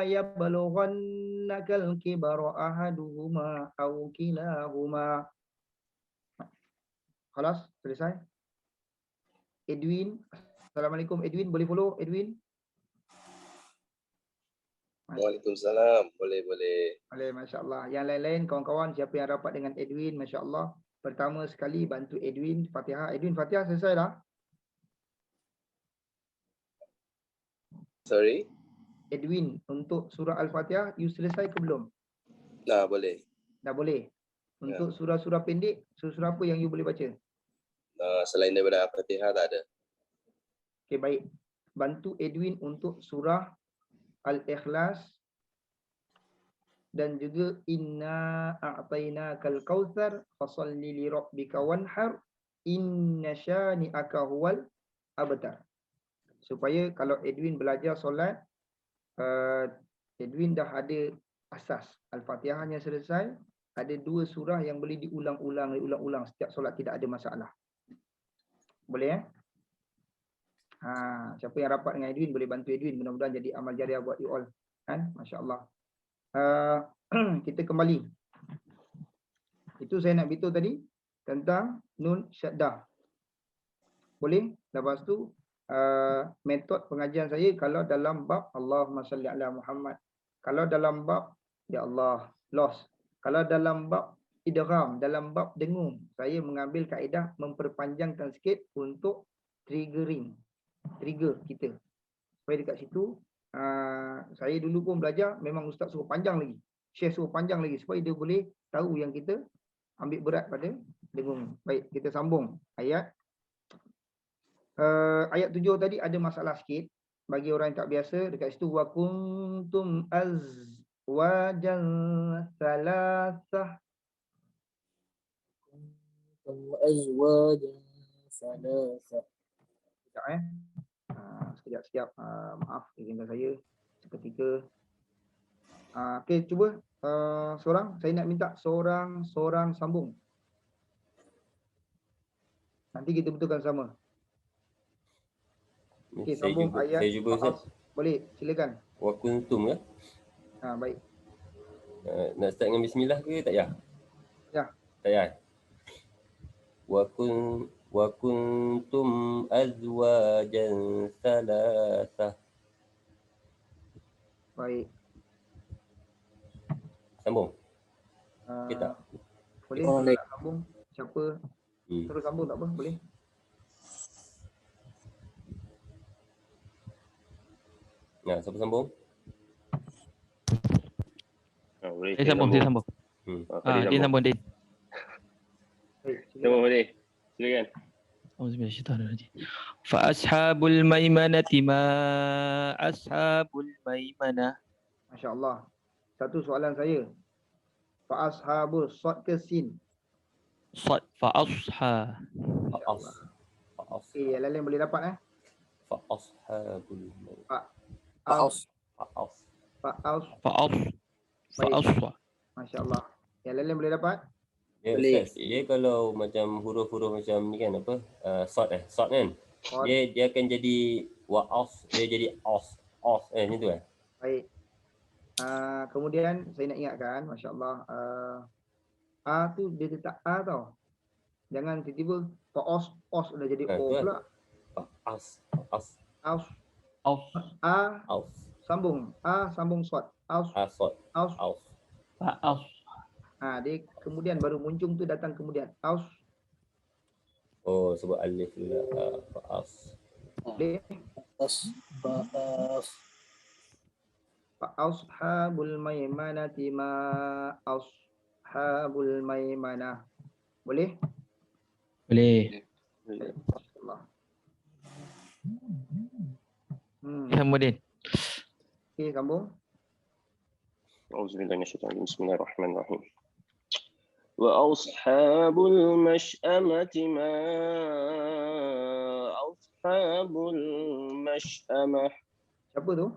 yablughannakal kibara ahaduhuma aw kilahuma. Khalas, selesai. Edwin, Assalamualaikum Edwin, boleh follow Edwin? Waalaikumsalam. Boleh. Masya-Allah. Yang lain-lain kawan-kawan siapa yang rapat dengan Edwin, masya-Allah. Pertama sekali bantu Edwin Fatihah. Edwin Fatihah selesai dah? Sorry? Edwin, untuk surah Al-Fatihah you selesai ke belum? Dah boleh. Dah boleh. Untuk surah-surah pendek, surah apa yang you boleh baca? Selain daripada Al-Fatihah tak ada. Okey, baik. Bantu Edwin untuk surah Al-Ikhlas dan juga inna a'tainakal kautsar fasalli li rabbika wanhar inna syani'aka huwal abtar. supaya kalau Edwin belajar solat, Edwin dah ada asas. Al-Fatihahnya selesai, ada 2 surah yang boleh diulang-ulang setiap solat, tidak ada masalah. Boleh siapa yang rapat dengan Edwin boleh bantu Edwin, mudah-mudahan jadi amal jariah buat you all kan. Masya-Allah. Kita kembali. Itu saya nak beritahu tadi tentang nun syaddah. Boleh? Lepas tu metod pengajian saya kalau dalam bab Allahumma salli ala Muhammad. Kalau dalam bab ya Allah lost. Kalau dalam bab idgham, dalam bab dengung, saya mengambil kaedah memperpanjangkan sikit untuk trigger kita. Supaya dekat situ saya dulu pun belajar memang ustaz suruh panjang lagi. Syekh suruh panjang lagi supaya dia boleh tahu yang kita ambil berat pada dengung. Baik, kita sambung ayat. Ayat 7 tadi ada masalah sikit bagi orang yang tak biasa. Dekat situ wa kuntum azwajan salasah. Azwajan salasah. Sekejap. Maaf, izinkan saya seketika. Okey, cuba saya nak minta seorang sambung. Nanti kita betulkan sama. Okey, sambung ayat. Saya cuba Ustaz. Boleh, silakan. Wa kuntum ya. Baik. Nak start dengan bismillah ke tak payah? Ya. Tak payah. Wa kuntum azwajan salasah. Baik. Sambung. Kita. Boleh sambung. Siapa? Terus sambung tak apa, boleh. Nah, siapa sambung? Boleh. Dia sambung. Fadil Dia sambung dia. Baik, Sambung boleh. Silakan. Auzubillahiminasyaitanirrajim. Fa ashabul maimanati ma ashabul maimanah. Masya-Allah. Satu soalan saya. Fa ashabul sad ke sin? Sad fa asha. Okey, yang lain boleh dapat Fa ashabul Baik. Masya-Allah. Yang lain boleh dapat? Ya, Ustaz, dia kalau macam huruf-huruf macam ni kan apa? Sad kan? Dia akan jadi wa'as, dia jadi os macam tu Baik. Kemudian saya nak ingatkan, masya-Allah, a tu dia tetap a tau. Jangan tiba-tiba os dah jadi o pula. Sambung sad. Dia kemudian baru muncung tu datang kemudian. Oh, sebab alif pula. Boleh. Fa ashabul maimanati ma ashabul maimanah. Boleh? Boleh. Allah. Sambung Din. Okey, sambung. Auzubillahi minasyaitanir rajim. Bismillahirrahmanirrahim. Wa ashabul mash'amati ma ashabul mash'amah. Siapa tu?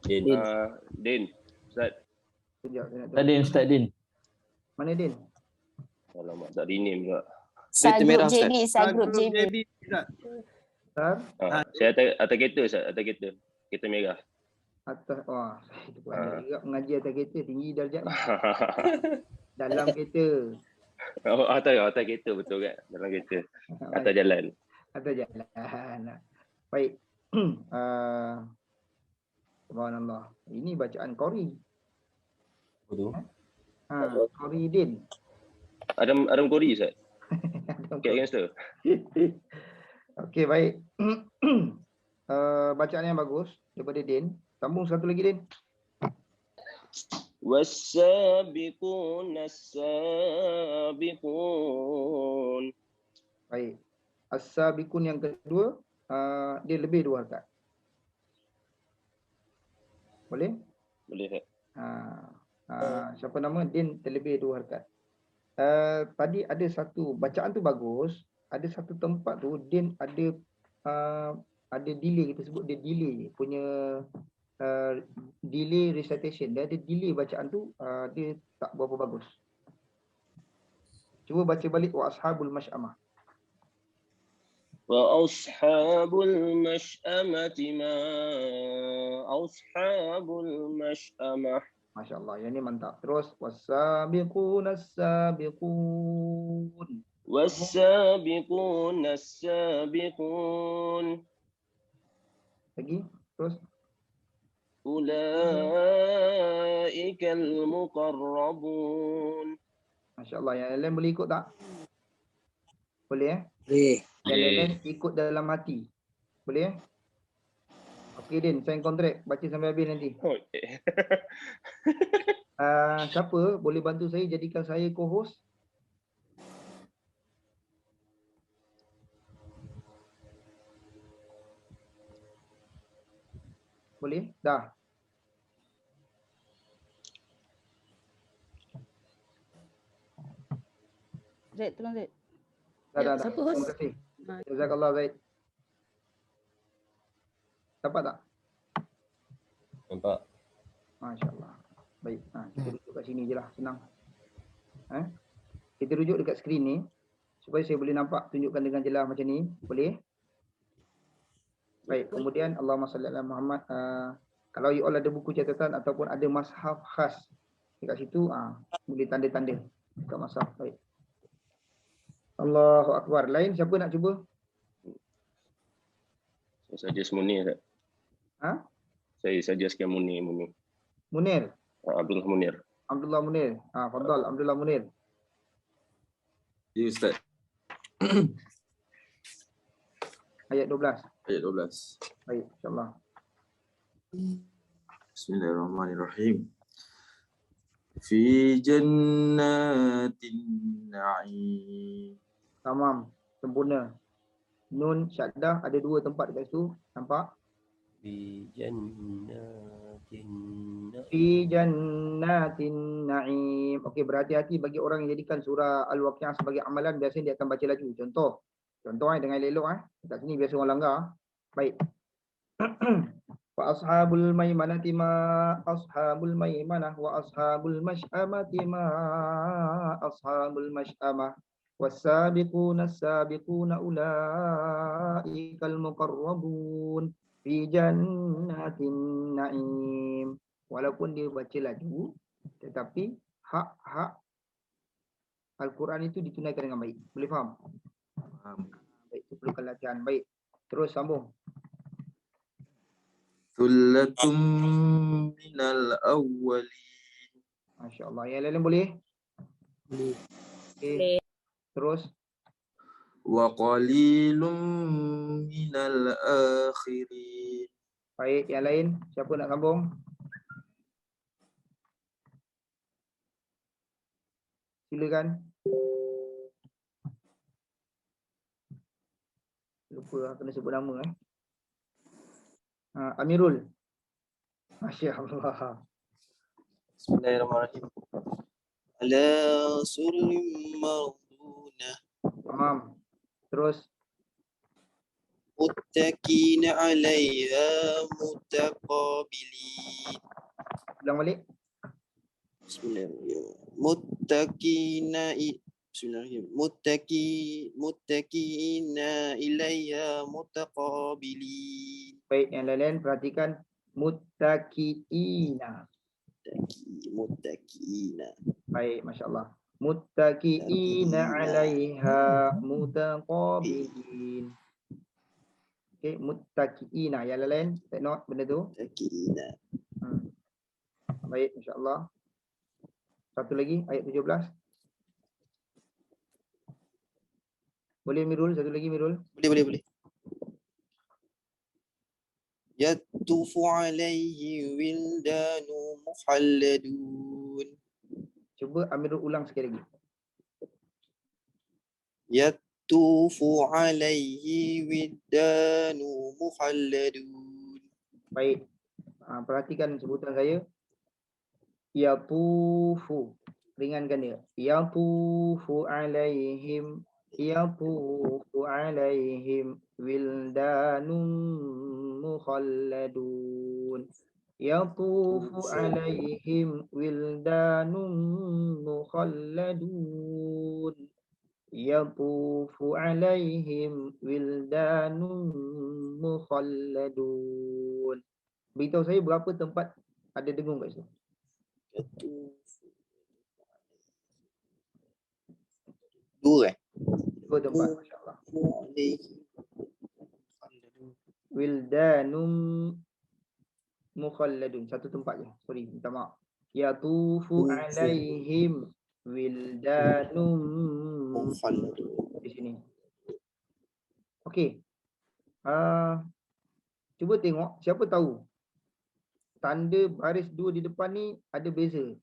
Din. Ustaz. Sekejap, saya nak Din, Ustaz Din. Mana Din? Alamak, tak rename pula. Subgroup JB. Saya atas kereta Ustaz, atas kereta. Kereta merah. Atas, saya tu pandai juga mengaji atas kereta, tinggi darjat ni. Dalam kereta. Atas kereta betul kan? Dalam kereta. Atas jalan. Atas jalan. Baik. Subhanallah. Ini bacaan Qori. Betul. Qori Din. Adam Qori Ustaz. Cat Gangster. Okey, baik. Bacaan yang bagus daripada Din. Sambung satu lagi Din. Was-sabiqun as-sabiqun. Baik. As-sabiqun yang kedua, dia lebih 2 harakat. Boleh? Boleh tak? Siapa nama? Din terlebih 2 harakat. Tadi ada satu bacaan tu bagus, ada satu tempat tu Din ada ada delay, kita sebut dia delay punya delay recitation. Dia ada delay bacaan tu, dia tak berapa bagus. Cuba baca balik wa ashabul masy'amah. وأصحاب المشأمة ما أصحاب المشأمة. Masya-Allah, yang ni mantap. Terus was-sabiqunas sabiqun. والسابقون السابقون. Lagi, terus أولئك المقربون. Masya-Allah, yang lain boleh ikut tak? Boleh Boleh. Yang lain ikut dalam hati. Boleh Okey Din, sign kontrak, baca sampai habis nanti. Siapa boleh bantu saya jadikan saya co-host? Boleh? Dah. Zaid, tolong Zaid. Dah. Siapa host? Terima kasih. Jazakallah Zaid. Dapat tak? Nampak? Masya-Allah. Baik. Kita rujuk kat sini je lah, senang. Kita rujuk dekat skrin ni supaya saya boleh nampak, tunjukkan dengan jelas macam ni. Boleh? Baik, kemudian Allahumma salli ala Muhammad. Kalau you all ada buku catatan ataupun ada mushaf khas dekat situ, boleh tanda-tanda dekat mushaf. Baik. Allahu Akbar. Lain siapa nak cuba? Saya suggest Munir. Saya suggestkan Munir. Munir. Abdullah Munir. Abdullah Munir. Fadal Abdullah Munir. Ya Ustaz. Ayat 12. Ayat 12. Baik, insya-Allah. Bismillahirrahmanirrahim. Fi jannatin na'im. Tamam, sempurna. Nun syaddah ada dua tempat dekat situ. Nampak? Fi jannatin Fi jannatin na'im. Okey, berhati-hati bagi orang yang jadikan surah Al-Waqiah sebagai amalan, biasanya dia akan baca laju. Contoh dengan elok dekat sini biasa orang langgar. Baik. Wa ashabul maimanati ma ashabul maimanah wa ashabul masy'amati ma ashabul masy'amah was-sabiquna as-sabiquna ulaikal muqarrabun fi jannatin na'im. Walaupun dia baca laju, tetapi hak Al-Quran itu ditunaikan dengan baik. Boleh faham? Baik, itu perlukan latihan. Baik, terus sambung. Thullatum minal awwalin. Masya-Allah. Yang lain boleh? Boleh. Okay. Terus. Wa qalilum minal akhirin. Baik, yang lain siapa nak sambung? Silakan. Lupa kena sebut nama Amirul. Masya-Allah. Bismillahirrahmanirrahim. Ala surim marduna. Tamam. Terus. Muttaqina 'alaiha mutaqabilin. Ulang balik. Bismillahirrahmanirrahim. Muttaqina ilaiha mutaqabilin. Baik, yang lain perhatikan muttaqiina. Muttaqina. Baik, masya-Allah. Muttaqiina 'alaiha mutaqabilin. Okey, muttaqiina. Yang lain take note benda tu. Muttaqina. Baik, insya-Allah. Satu lagi ayat 17. Boleh Mirul, satu lagi Mirul. Boleh. Yatufu alaihi wildanu muhalladun. Cuba Amirul ulang sekali lagi. Yatufu alaihi wildanu muhalladun. Baik. Perhatikan sebutan saya. Yatufu. Ringankan dia. Yatufu alaihim Yatufu alaihim wildanun mukhalladun. Yatufu alaihim wildanun mukhalladun. Yatufu alaihim wildanun mukhalladun. Beritahu saya berapa tempat ada dengung kat situ? Dua. Dua tempat, masya-Allah. Wildanum mukhalladun, satu tempat je. Sorry, minta maaf. Yatufu alaihim wildanum mukhalladun. Di sini. Okey. Cuba tengok, siapa tahu tanda baris dua di depan ni ada beza.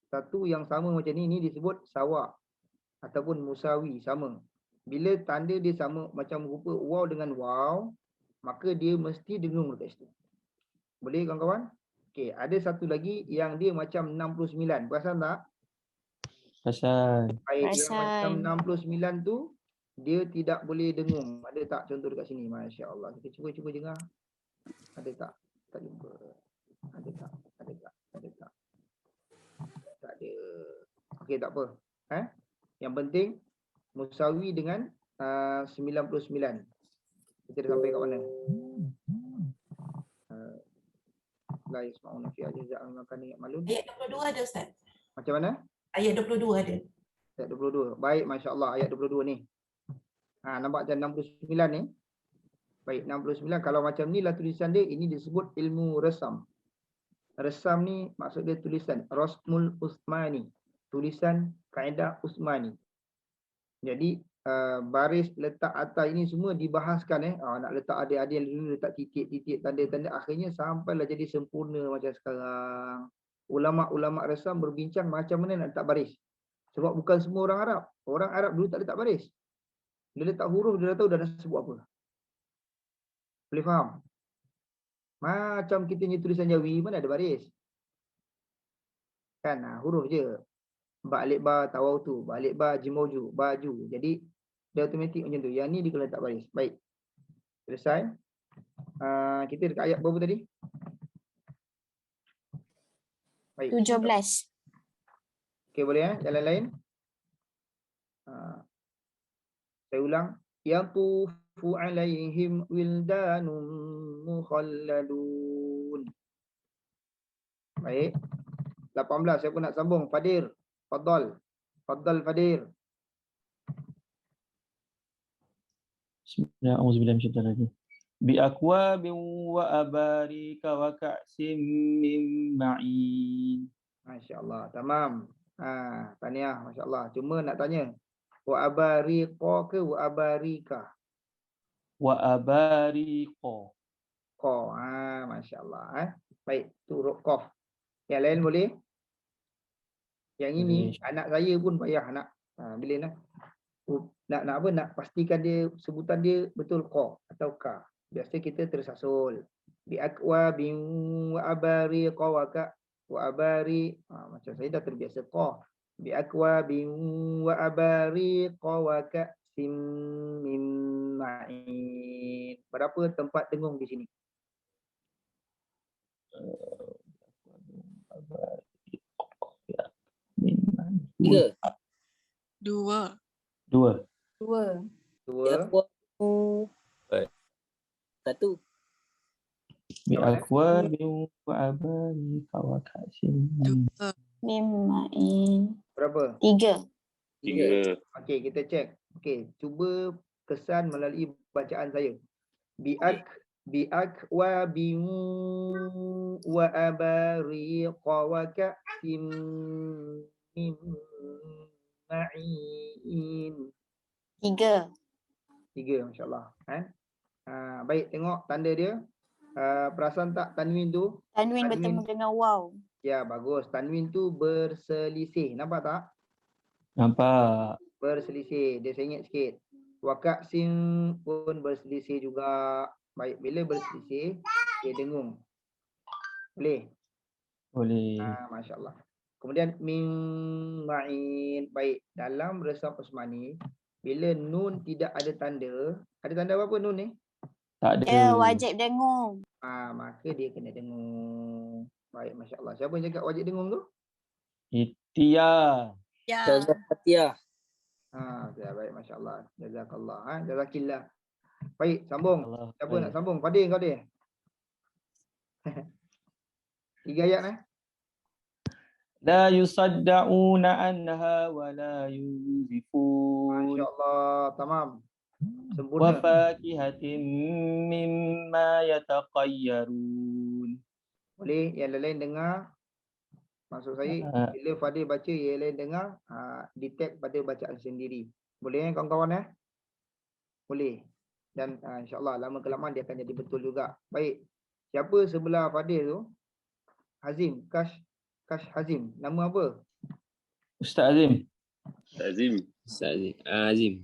Satu yang sama macam ni disebut sawa ataupun musawi, sama. Bila tanda dia sama macam rupa waw dengan waw, maka dia mesti dengung dekat situ. Boleh kawan-kawan? Okey, ada satu lagi yang dia macam 69. Perasan tak? Perasan. Baik, yang macam 69 tu dia tidak boleh dengung. Ada tak contoh dekat sini? Masya-Allah. Kita cuba dengar. Ada tak? Tak jumpa. Ada tak? Ada tak? Ada tak? Tak ada. Okey, tak apa. Yang penting musawi dengan 99. Kita dah sampai kat mana? La yasma'una fi ajza'an makan ingat malun. Ayat 22 ada Ustaz. Macam mana? Ayat 22 ada. Ayat 22. Baik, masya-Allah, ayat 22 ni. Nampak macam 69 ni. Baik, 69 kalau macam ni lah tulisan dia, ini disebut ilmu resam. Resam ni maksud dia tulisan Rasmul Utsmani, tulisan kaedah Utsmani. Jadi baris letak atas ini semua dibahaskan nak letak adil-adil dulu, letak titik-titik, tanda-tanda, akhirnya sampailah jadi sempurna macam sekarang. Ulama-ulama resam berbincang macam mana nak letak baris. Sebab bukan semua orang Arab. Orang Arab dulu tak letak baris. Dia letak huruf, dia dah tahu dah nak sebut apa. Boleh faham? Macam kita ni tulisan Jawi, mana ada baris? Kan, huruf je. Ba alif ba tawautu, ba alif ba jimauju, baju. Jadi dia automatik macam tu. Yang ni dia kena letak baris. Baik. Selesai. Kita dekat ayat berapa tadi? Baik. 17. Okey, boleh jalan lain. Saya ulang. Yatufu alaihim wildanun mukhalladun. Baik. 18, siapa nak sambung? Fadir. Fadal. Fadal Fadir. Bismillahirrahmanirrahim. Bi akwabin wa abarika wa ka'sim min ma'in. Masya-Allah. Tamam. Tahniah, masya-Allah. Cuma nak tanya, wa abariqa ke wa abarika? Wa abariqa. Qa. Masya-Allah. Baik, tu huruf qaf. Yang lain boleh? Yang ini anak saya pun payah nak bila nak pastikan dia sebutan dia betul qa atau ka. Biasa kita tersasul. Bi aqwa bin wa abariqa wa ka wa abari. Macam saya dah terbiasa qa. Bi aqwa bin wa abariqa wa ka sim min ma'in. Berapa tempat dengung di sini? Tiga. Dua. Satu. Bi akwabin wa abarika wa ka'sim Min ma'in. Berapa? 3. Okey, kita cek. Okey, cuba kesan melalui bacaan saya. Bi'ak wa bin wa abariqa wa ka'sim min ma'in. 3. 3, masya-Allah. Baik, tengok tanda dia. Perasan tak tanwin tu? Tanwin bertemu dengan waw. Ya, bagus. Tanwin tu berselisih. Nampak tak? Nampak. Berselisih. Dia sengit sikit. Wakak sim pun berselisih juga. Baik, bila berselisih, dia dengung. Boleh? Boleh. Masya-Allah. Kemudian min ma'in. Baik, dalam resam Osmani bila nun tidak ada tanda apa nun ni? Tak ada. Dia wajib dengung. Maka dia kena dengung. Baik, masya-Allah. Siapa yang cakap wajib dengung tu? Itia. Ya. Fatia. Baik, masya-Allah. Jazakallah. Jazakillah. Baik, sambung. Allah. Siapa nak sambung? Fadil kau dia. 3 ayat La yusaddauna anha wa la yuzifun. Masya-Allah, tamam. Wa Sempurna. fakihatin mimma yataqayyarun. Boleh yang lain dengar. Maksud saya bila Fadil baca yang lain dengar, detect pada bacaan sendiri. Boleh kawan-kawan Boleh. Dan insya-Allah lama kelamaan dia akan jadi betul juga. Baik. Siapa sebelah Fadil tu? Hazim, Kash Hazim. Nama apa? Ustaz Azim. Ustaz Azim. Ustaz Azim.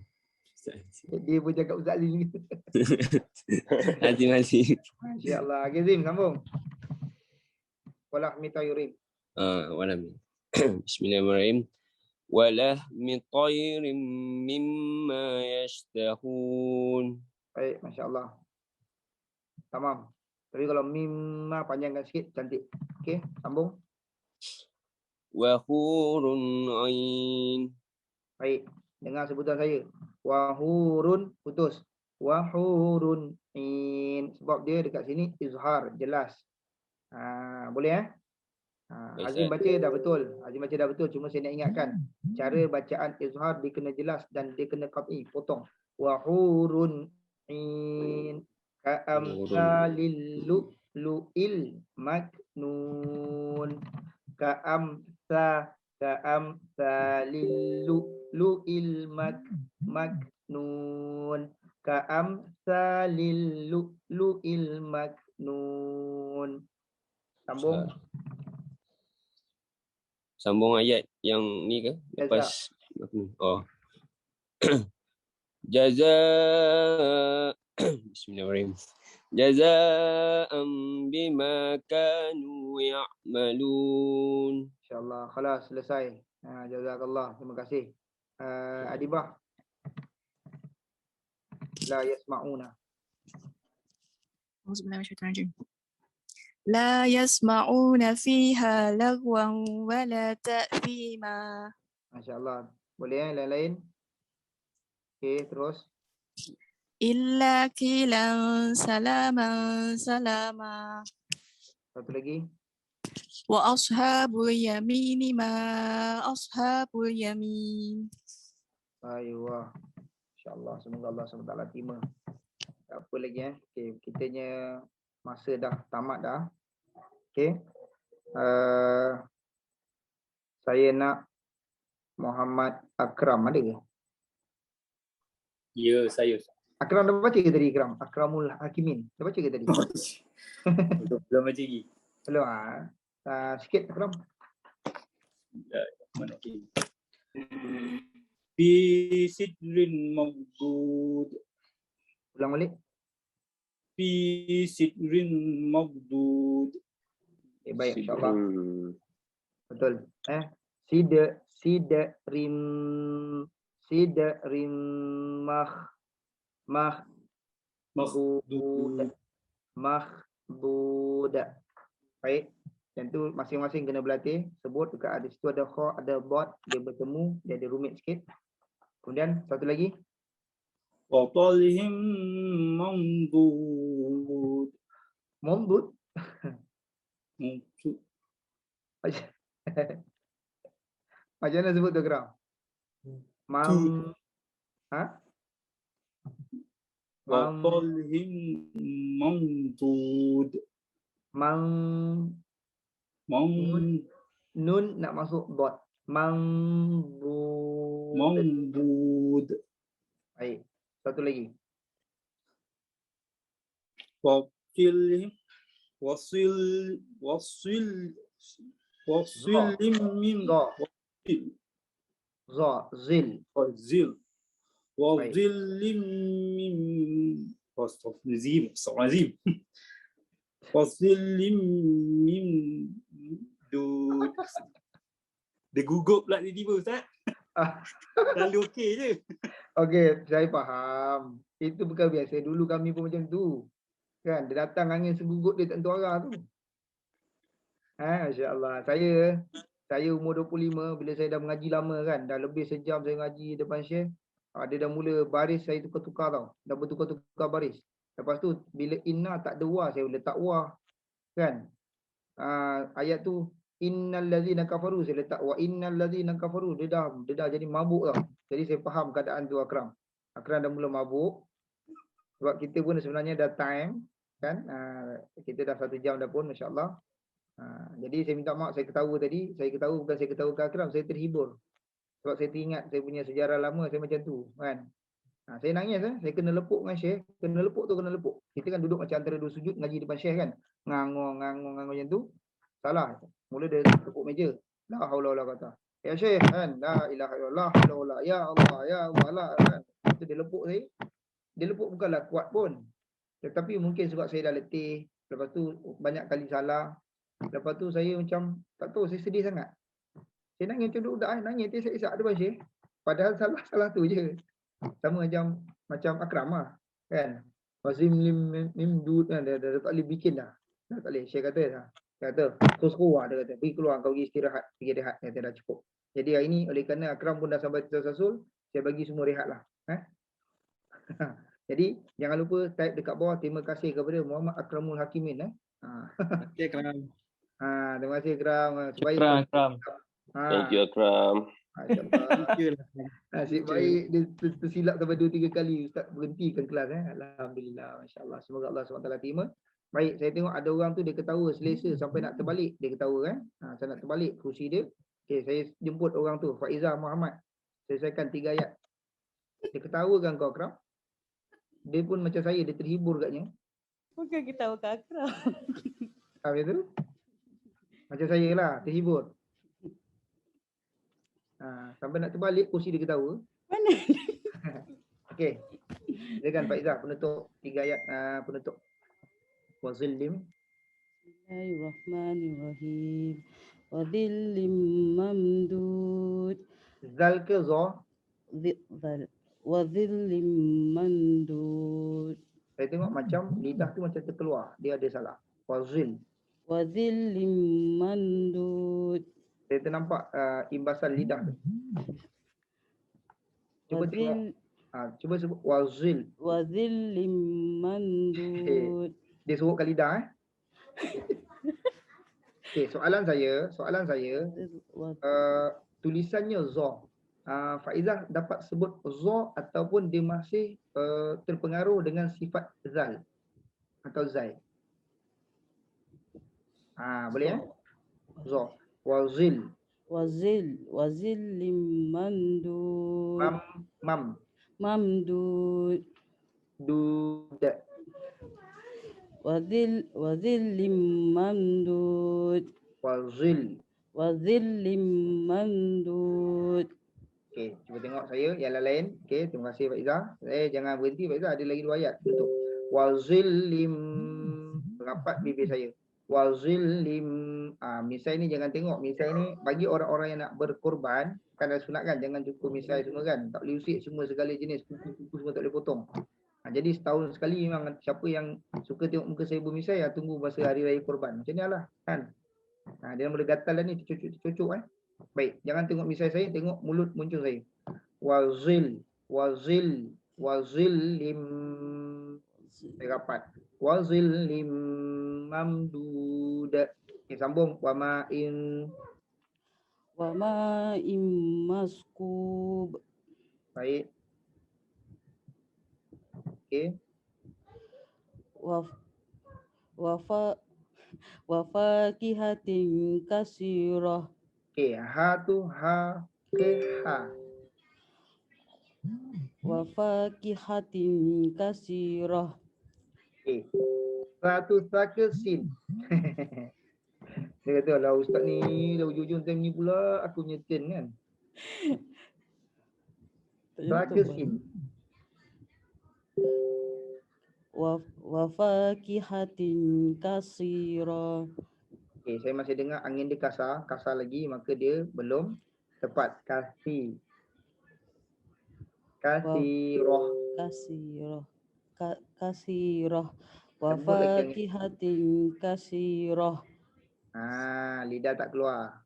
Dia pun cakap Ustaz Azim. Azim. Insya-Allah. Azim sambung. Wala mita yurim. Bismillahirrahmanirrahim. Walahmi tayrin mimma yashtahun. Baik, masya-Allah. Tamam. Tapi kalau mimma panjangkan sikit cantik. Okey, sambung. Wa hurun ain. Baik, dengar sebutan saya. Wa hurun putus. Wa hurun ain. Sebab dia dekat sini izhar, jelas. Boleh Azim baca dah betul. Cuma saya nak ingatkan cara bacaan izhar dia kena jelas dan dia kena qat'i, potong. Wa hurun ain ka'amsalil lu'il maknun. Ka'amsalil lu'il maknun. Ka'amsalil lu'il maknun. Sambung ayat yang ni ke? Lepas Bismillahirrahmanirrahim. Jaza'an bima kanu ya'malun. InsyaAllah. Khalas, selesai. Jazakallah. Terima kasih. Adibah. La yasma'una. Bismillahirrahmanirrahim. La yasma'una fiha lagwan wala ta'thima. Masya-Allah. Boleh lain-lain? Okey, terus. Illa qilan salaman salama. Satu lagi. Wa ashabul yamini ma ashabul yamin. Ayuh. InsyaAllah. Semoga Allah SWT terima. Tak apa lagi Okey, kitanya masa dah tamat dah. Okey. Saya nak Muhammad Akram ada ke? Ya, saya. Akram dah baca ke tadi Akram? Akramul Hakimin. Dah baca ke tadi? Belum baca lagi. Belum sikit Akram. Mana lagi? Fi sidrin mawdud. Ulang balik. Fi sidrin mawdud. Baik, insyaAllah. Betul. Sidrin mahbud. Baik. Yang tu masing-masing kena berlatih. Sebut dekat ada situ ada kha, ada bot, dia bertemu, dia ada rumit sikit. Kemudian satu lagi. Wa talhim mamdud. Mamdud. Macam mana sebut tu Akram? Wa talhim mamdud. Nun nak masuk dot. Mambud. Baik. Satu lagi. Wasil min zil. Wazillim min Astagfirullahalazim. Wazillim min dud. Dia gugup pula tiba-tiba Ustaz. Selalu okey je. Okey, saya faham. Itu bukan biasa. Dulu kami pun macam tu. Kan, dia datang angin segugut dia tak tentu arah tu. Masya-Allah. Saya umur 25 bila saya dah mengaji lama kan, dah lebih sejam saya mengaji depan Syekh. Dia dah mula baris saya tukar-tukar tau. Dah bertukar-tukar baris. Lepas tu bila inna tak ada wah, saya letak wah. Kan? Ayat tu innal ladzina kafaru, saya letak wa innal ladzina kafaru. Dia dah jadi mabuk tau. Jadi saya faham keadaan tu Akram. Akram dah mula mabuk. Sebab kita pun sebenarnya dah time kan. Kita dah 1 jam dah pun masya-Allah. Jadi saya minta maaf, saya ketawa tadi. Saya ketawa bukan saya ketawa ke Akram, saya terhibur. Sebab saya teringat saya punya sejarah lama saya macam tu kan. Saya nangis saya kena lepuk dengan Syekh. Kena lepuk. Kita kan duduk macam antara 2 sujud ngaji depan Syekh kan. Ngangong macam tu. Salah. Mula dia tepuk meja. La haula wala quwata. Ya Syekh kan. La ilaha illallah. Ya Allah ya Allah kan. Itu dia lepuk saya. Dia lepuk bukanlah kuat pun. Tetapi mungkin sebab saya dah letih. Lepas tu banyak kali salah. Lepas tu saya macam tak tahu, saya sedih sangat. Saya nangis macam budak nangis isak-isak depan Syekh. Padahal salah tu je. Sama macam Akram lah kan. Wazim limdud kan, dia tak boleh bikin dah. Dah tak boleh. Syekh kata terus dia kata pergi keluar, kau pergi istirahat, pergi rehat, kata dah cukup. Jadi hari ni oleh kerana Akram pun dah sampai tersasul, saya bagi semua rehat lah. Jadi jangan lupa type dekat bawah terima kasih kepada Muhammad Akramul Hakimin. Okey Akram. Terima kasih Akram. Akram. Thank you Akram. Nasib baik dia tersilap sampai 2-3 kali Ustaz berhentikan kelas. Alhamdulillah, masya-Allah. Semoga Allah SWT terima. Baik, saya tengok ada orang tu dia ketawa selesa sampai nak terbalik dia ketawa kan. Saya nak terbalik kerusi dia. Okey, saya jemput orang tu, Faizah Muhammad. Selesaikan 3 ayat. Dia ketawa kan kau Akram? Dia pun macam saya, dia terhibur katnya. Bukan ketawa ke Akram. Apa itu? Macam saya lah, terhibur. Sampai nak terbalik kursi dia ketawa. Mana? Okey. Silakan Pak Izzah penutup 3 ayat penutup. Wa zillim. Bismillahirrahmanirrahim. Wa zillim mamdud. Zal ke za? Zal. Wa zillim mamdud. Saya tengok macam lidah tu macam terkeluar. Dia ada salah. Wa zil. Wa zillim mamdud. Saya ternampak imbasan lidah tu. Cuba tengok. Cuba sebut wazil. Wazillim mandud. Dia surutkan lidah Okey, soalan saya tulisannya za. Faizah dapat sebut za ataupun dia masih terpengaruh dengan sifat zal atau zai. Boleh ya? Za. Wazil. Wazillim mandud. Mamdud. Mamdud. Wazillim mamdud. Wazillim mamdud. Okey, cuba tengok saya yang lain. Okey, terima kasih Pak Izzah. Jangan berhenti Pak Izzah, ada lagi 2 ayat. Betul. Wazillim, rapat bibir saya. Wazillim. Misai ni jangan tengok. Misai ni bagi orang-orang yang nak berkorban, kan ada sunat kan, jangan cukup misai semua kan. Tak boleh usik semua segala jenis, kuku-kuku semua tak boleh potong. Jadi setahun sekali memang siapa yang suka tengok muka saya bermisai, tunggu masa hari raya korban. Macam ni lah kan. Dia mula gatal dah ni, tercucuk Baik, jangan tengok misai saya, tengok mulut muncul saya. Wazillim. Saya rapat. Wazillim mamdud. Sambung. Wama'in maskub. Baik. Okey. Wa fakihatin kasirah. Okey, ha tu ha ke ha. Wa fakihatin kasirah. Okey. Satu ke sin. Dia kata lah ustaz ni dah hujung-hujung time ni pula aku nyetin kan. Ke sin. Wa fakihatin kasirah. Okey, saya masih dengar angin dia kasar lagi, maka dia belum Tepat. Kasirah. Kasirah. Wa Tembus lagi yang fakihatin kasirah. Lidah tak keluar.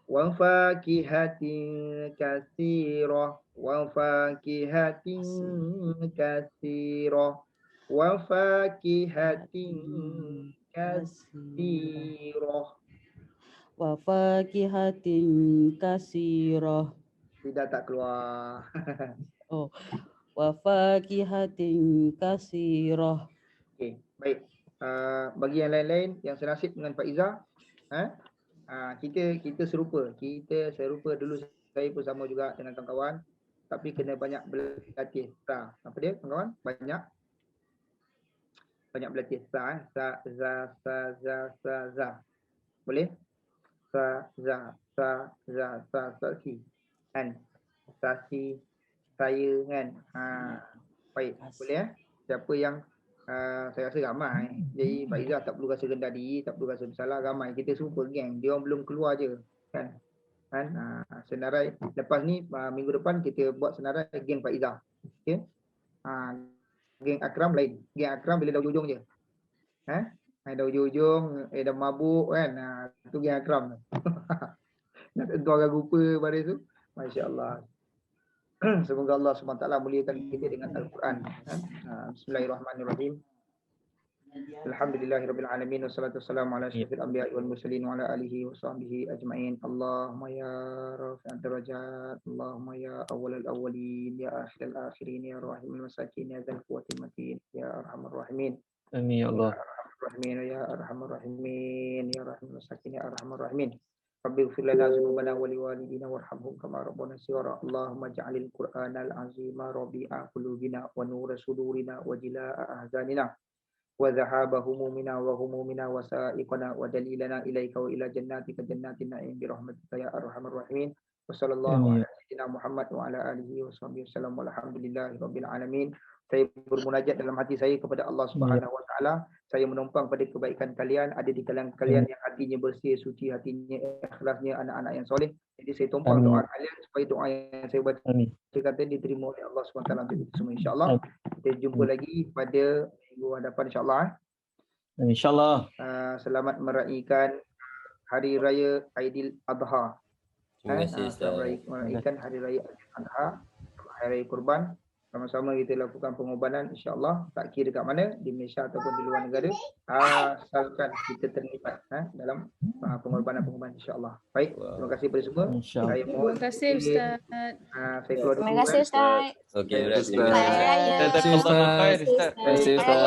Wa fakihatin kasirah. Wa fakihatin kasirah. Wa fakihatin kasirah. Wa fakihatin kasirah. Lidah tak keluar. Oh, wa fakihatin kasirah. Okey, baik. Bagi yang lain-lain yang senasib dengan Pak Izzah, kita serupa. Kita serupa dulu, saya pun sama juga dengan kawan-kawan, tapi kena banyak berlatih. Apa dia kawan-kawan? Banyak berlatih. Sa, za. Boleh? Sa, si. Kan? Sasi, saya kan. Baik, boleh Siapa yang saya rasa ramai. Jadi Pak Izzah tak perlu rasa rendah diri, tak perlu rasa bersalah, ramai. Kita serupa geng. Dia orang belum keluar je. Kan? Senarai lepas ni minggu depan kita buat senarai geng Pak Izzah. Okey. Geng Akram lain. Geng Akram bila dah hujung je. Dah hujung, dah mabuk kan. Tu geng Akram. Nak tentukan rupa pada tu. Masya-Allah. Semoga Allah SWT muliakan kita dengan Al-Quran. Bismillahirrahmanirrahim. Alhamdulillahirabbil alamin wassalatu wassalamu ala asyrafil anbiya'i wal mursalin wa ala alihi wa sahbihi ajma'in. Allahumma ya rafi'ad darajat, Allahumma ya awwalal awwalin, ya akhiral akhirin, ya rahimul masakin, ya dzal quwwatil matin, ya arhamar rahimin. Amin ya Allah. Ya arhamar rahimin, ya rahimul masakin, ya arhamar rahimin. Rabbi ighfir lana dzunubana wa liwalidina warhamhum kama rabbana shighara. Allahumma ij'alil Qur'anal azima rabi'a qulubina wa nura sudurina wa jilaa'a ahzanina wa dhahaba humumina wa humumina wa sa'iqana wa dalilana ilaika wa ila jannatika jannatin na'im bi rahmatika ya arhamar rahimin. Wa sallallahu ala sayyidina Muhammad wa ala alihi wa sahbihi wasallam walhamdulillahi rabbil alamin. Saya bermunajat dalam hati saya kepada Allah Subhanahu wa taala. Saya menumpang pada kebaikan kalian, ada di kalangan kalian yang hatinya bersih, suci hatinya, ikhlasnya, anak-anak yang soleh. Jadi saya tumpang doa kalian supaya doa yang saya baca kata diterima oleh Allah Subhanahu wa taala untuk semua, insya-Allah. Kita jumpa lagi pada minggu hadapan, insya-Allah. Insya-Allah. Selamat meraihkan Hari Raya Aidil Adha. Terima kasih Ustaz. Meraihkan Hari Raya Aidil Adha, Hari Raya Kurban. Sama-sama kita lakukan pengorbanan, insya-Allah, tak kira dekat mana, di Malaysia ataupun di luar negara, asalkan kita terlibat dalam pengorbanan-pengorbanan, insya-Allah. Baik, terima kasih kepada semua. Saya mohon, Terima kasih Ustaz. saya keluar dulu. Terima kasih Ustaz. Okey, terima kasih. Terima kasih Ustaz. Terima kasih Ustaz.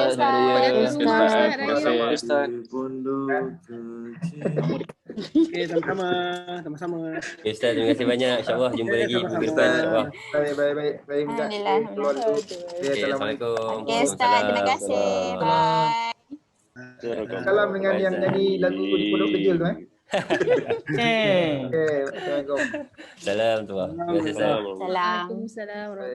Okey, sama-sama. Okey Ustaz, terima kasih banyak. InsyaAllah jumpa lagi minggu depan, insyaAllah. Baik. Saya minta keluar dulu. Okey, Assalamualaikum. Okey Ustaz, terima kasih. Bye. Salam dengan yang nyanyi lagu di Pondok Kecil tu. Okey, assalamualaikum. Salam tuan. Terima kasih Ustaz. Waalaikumsalam.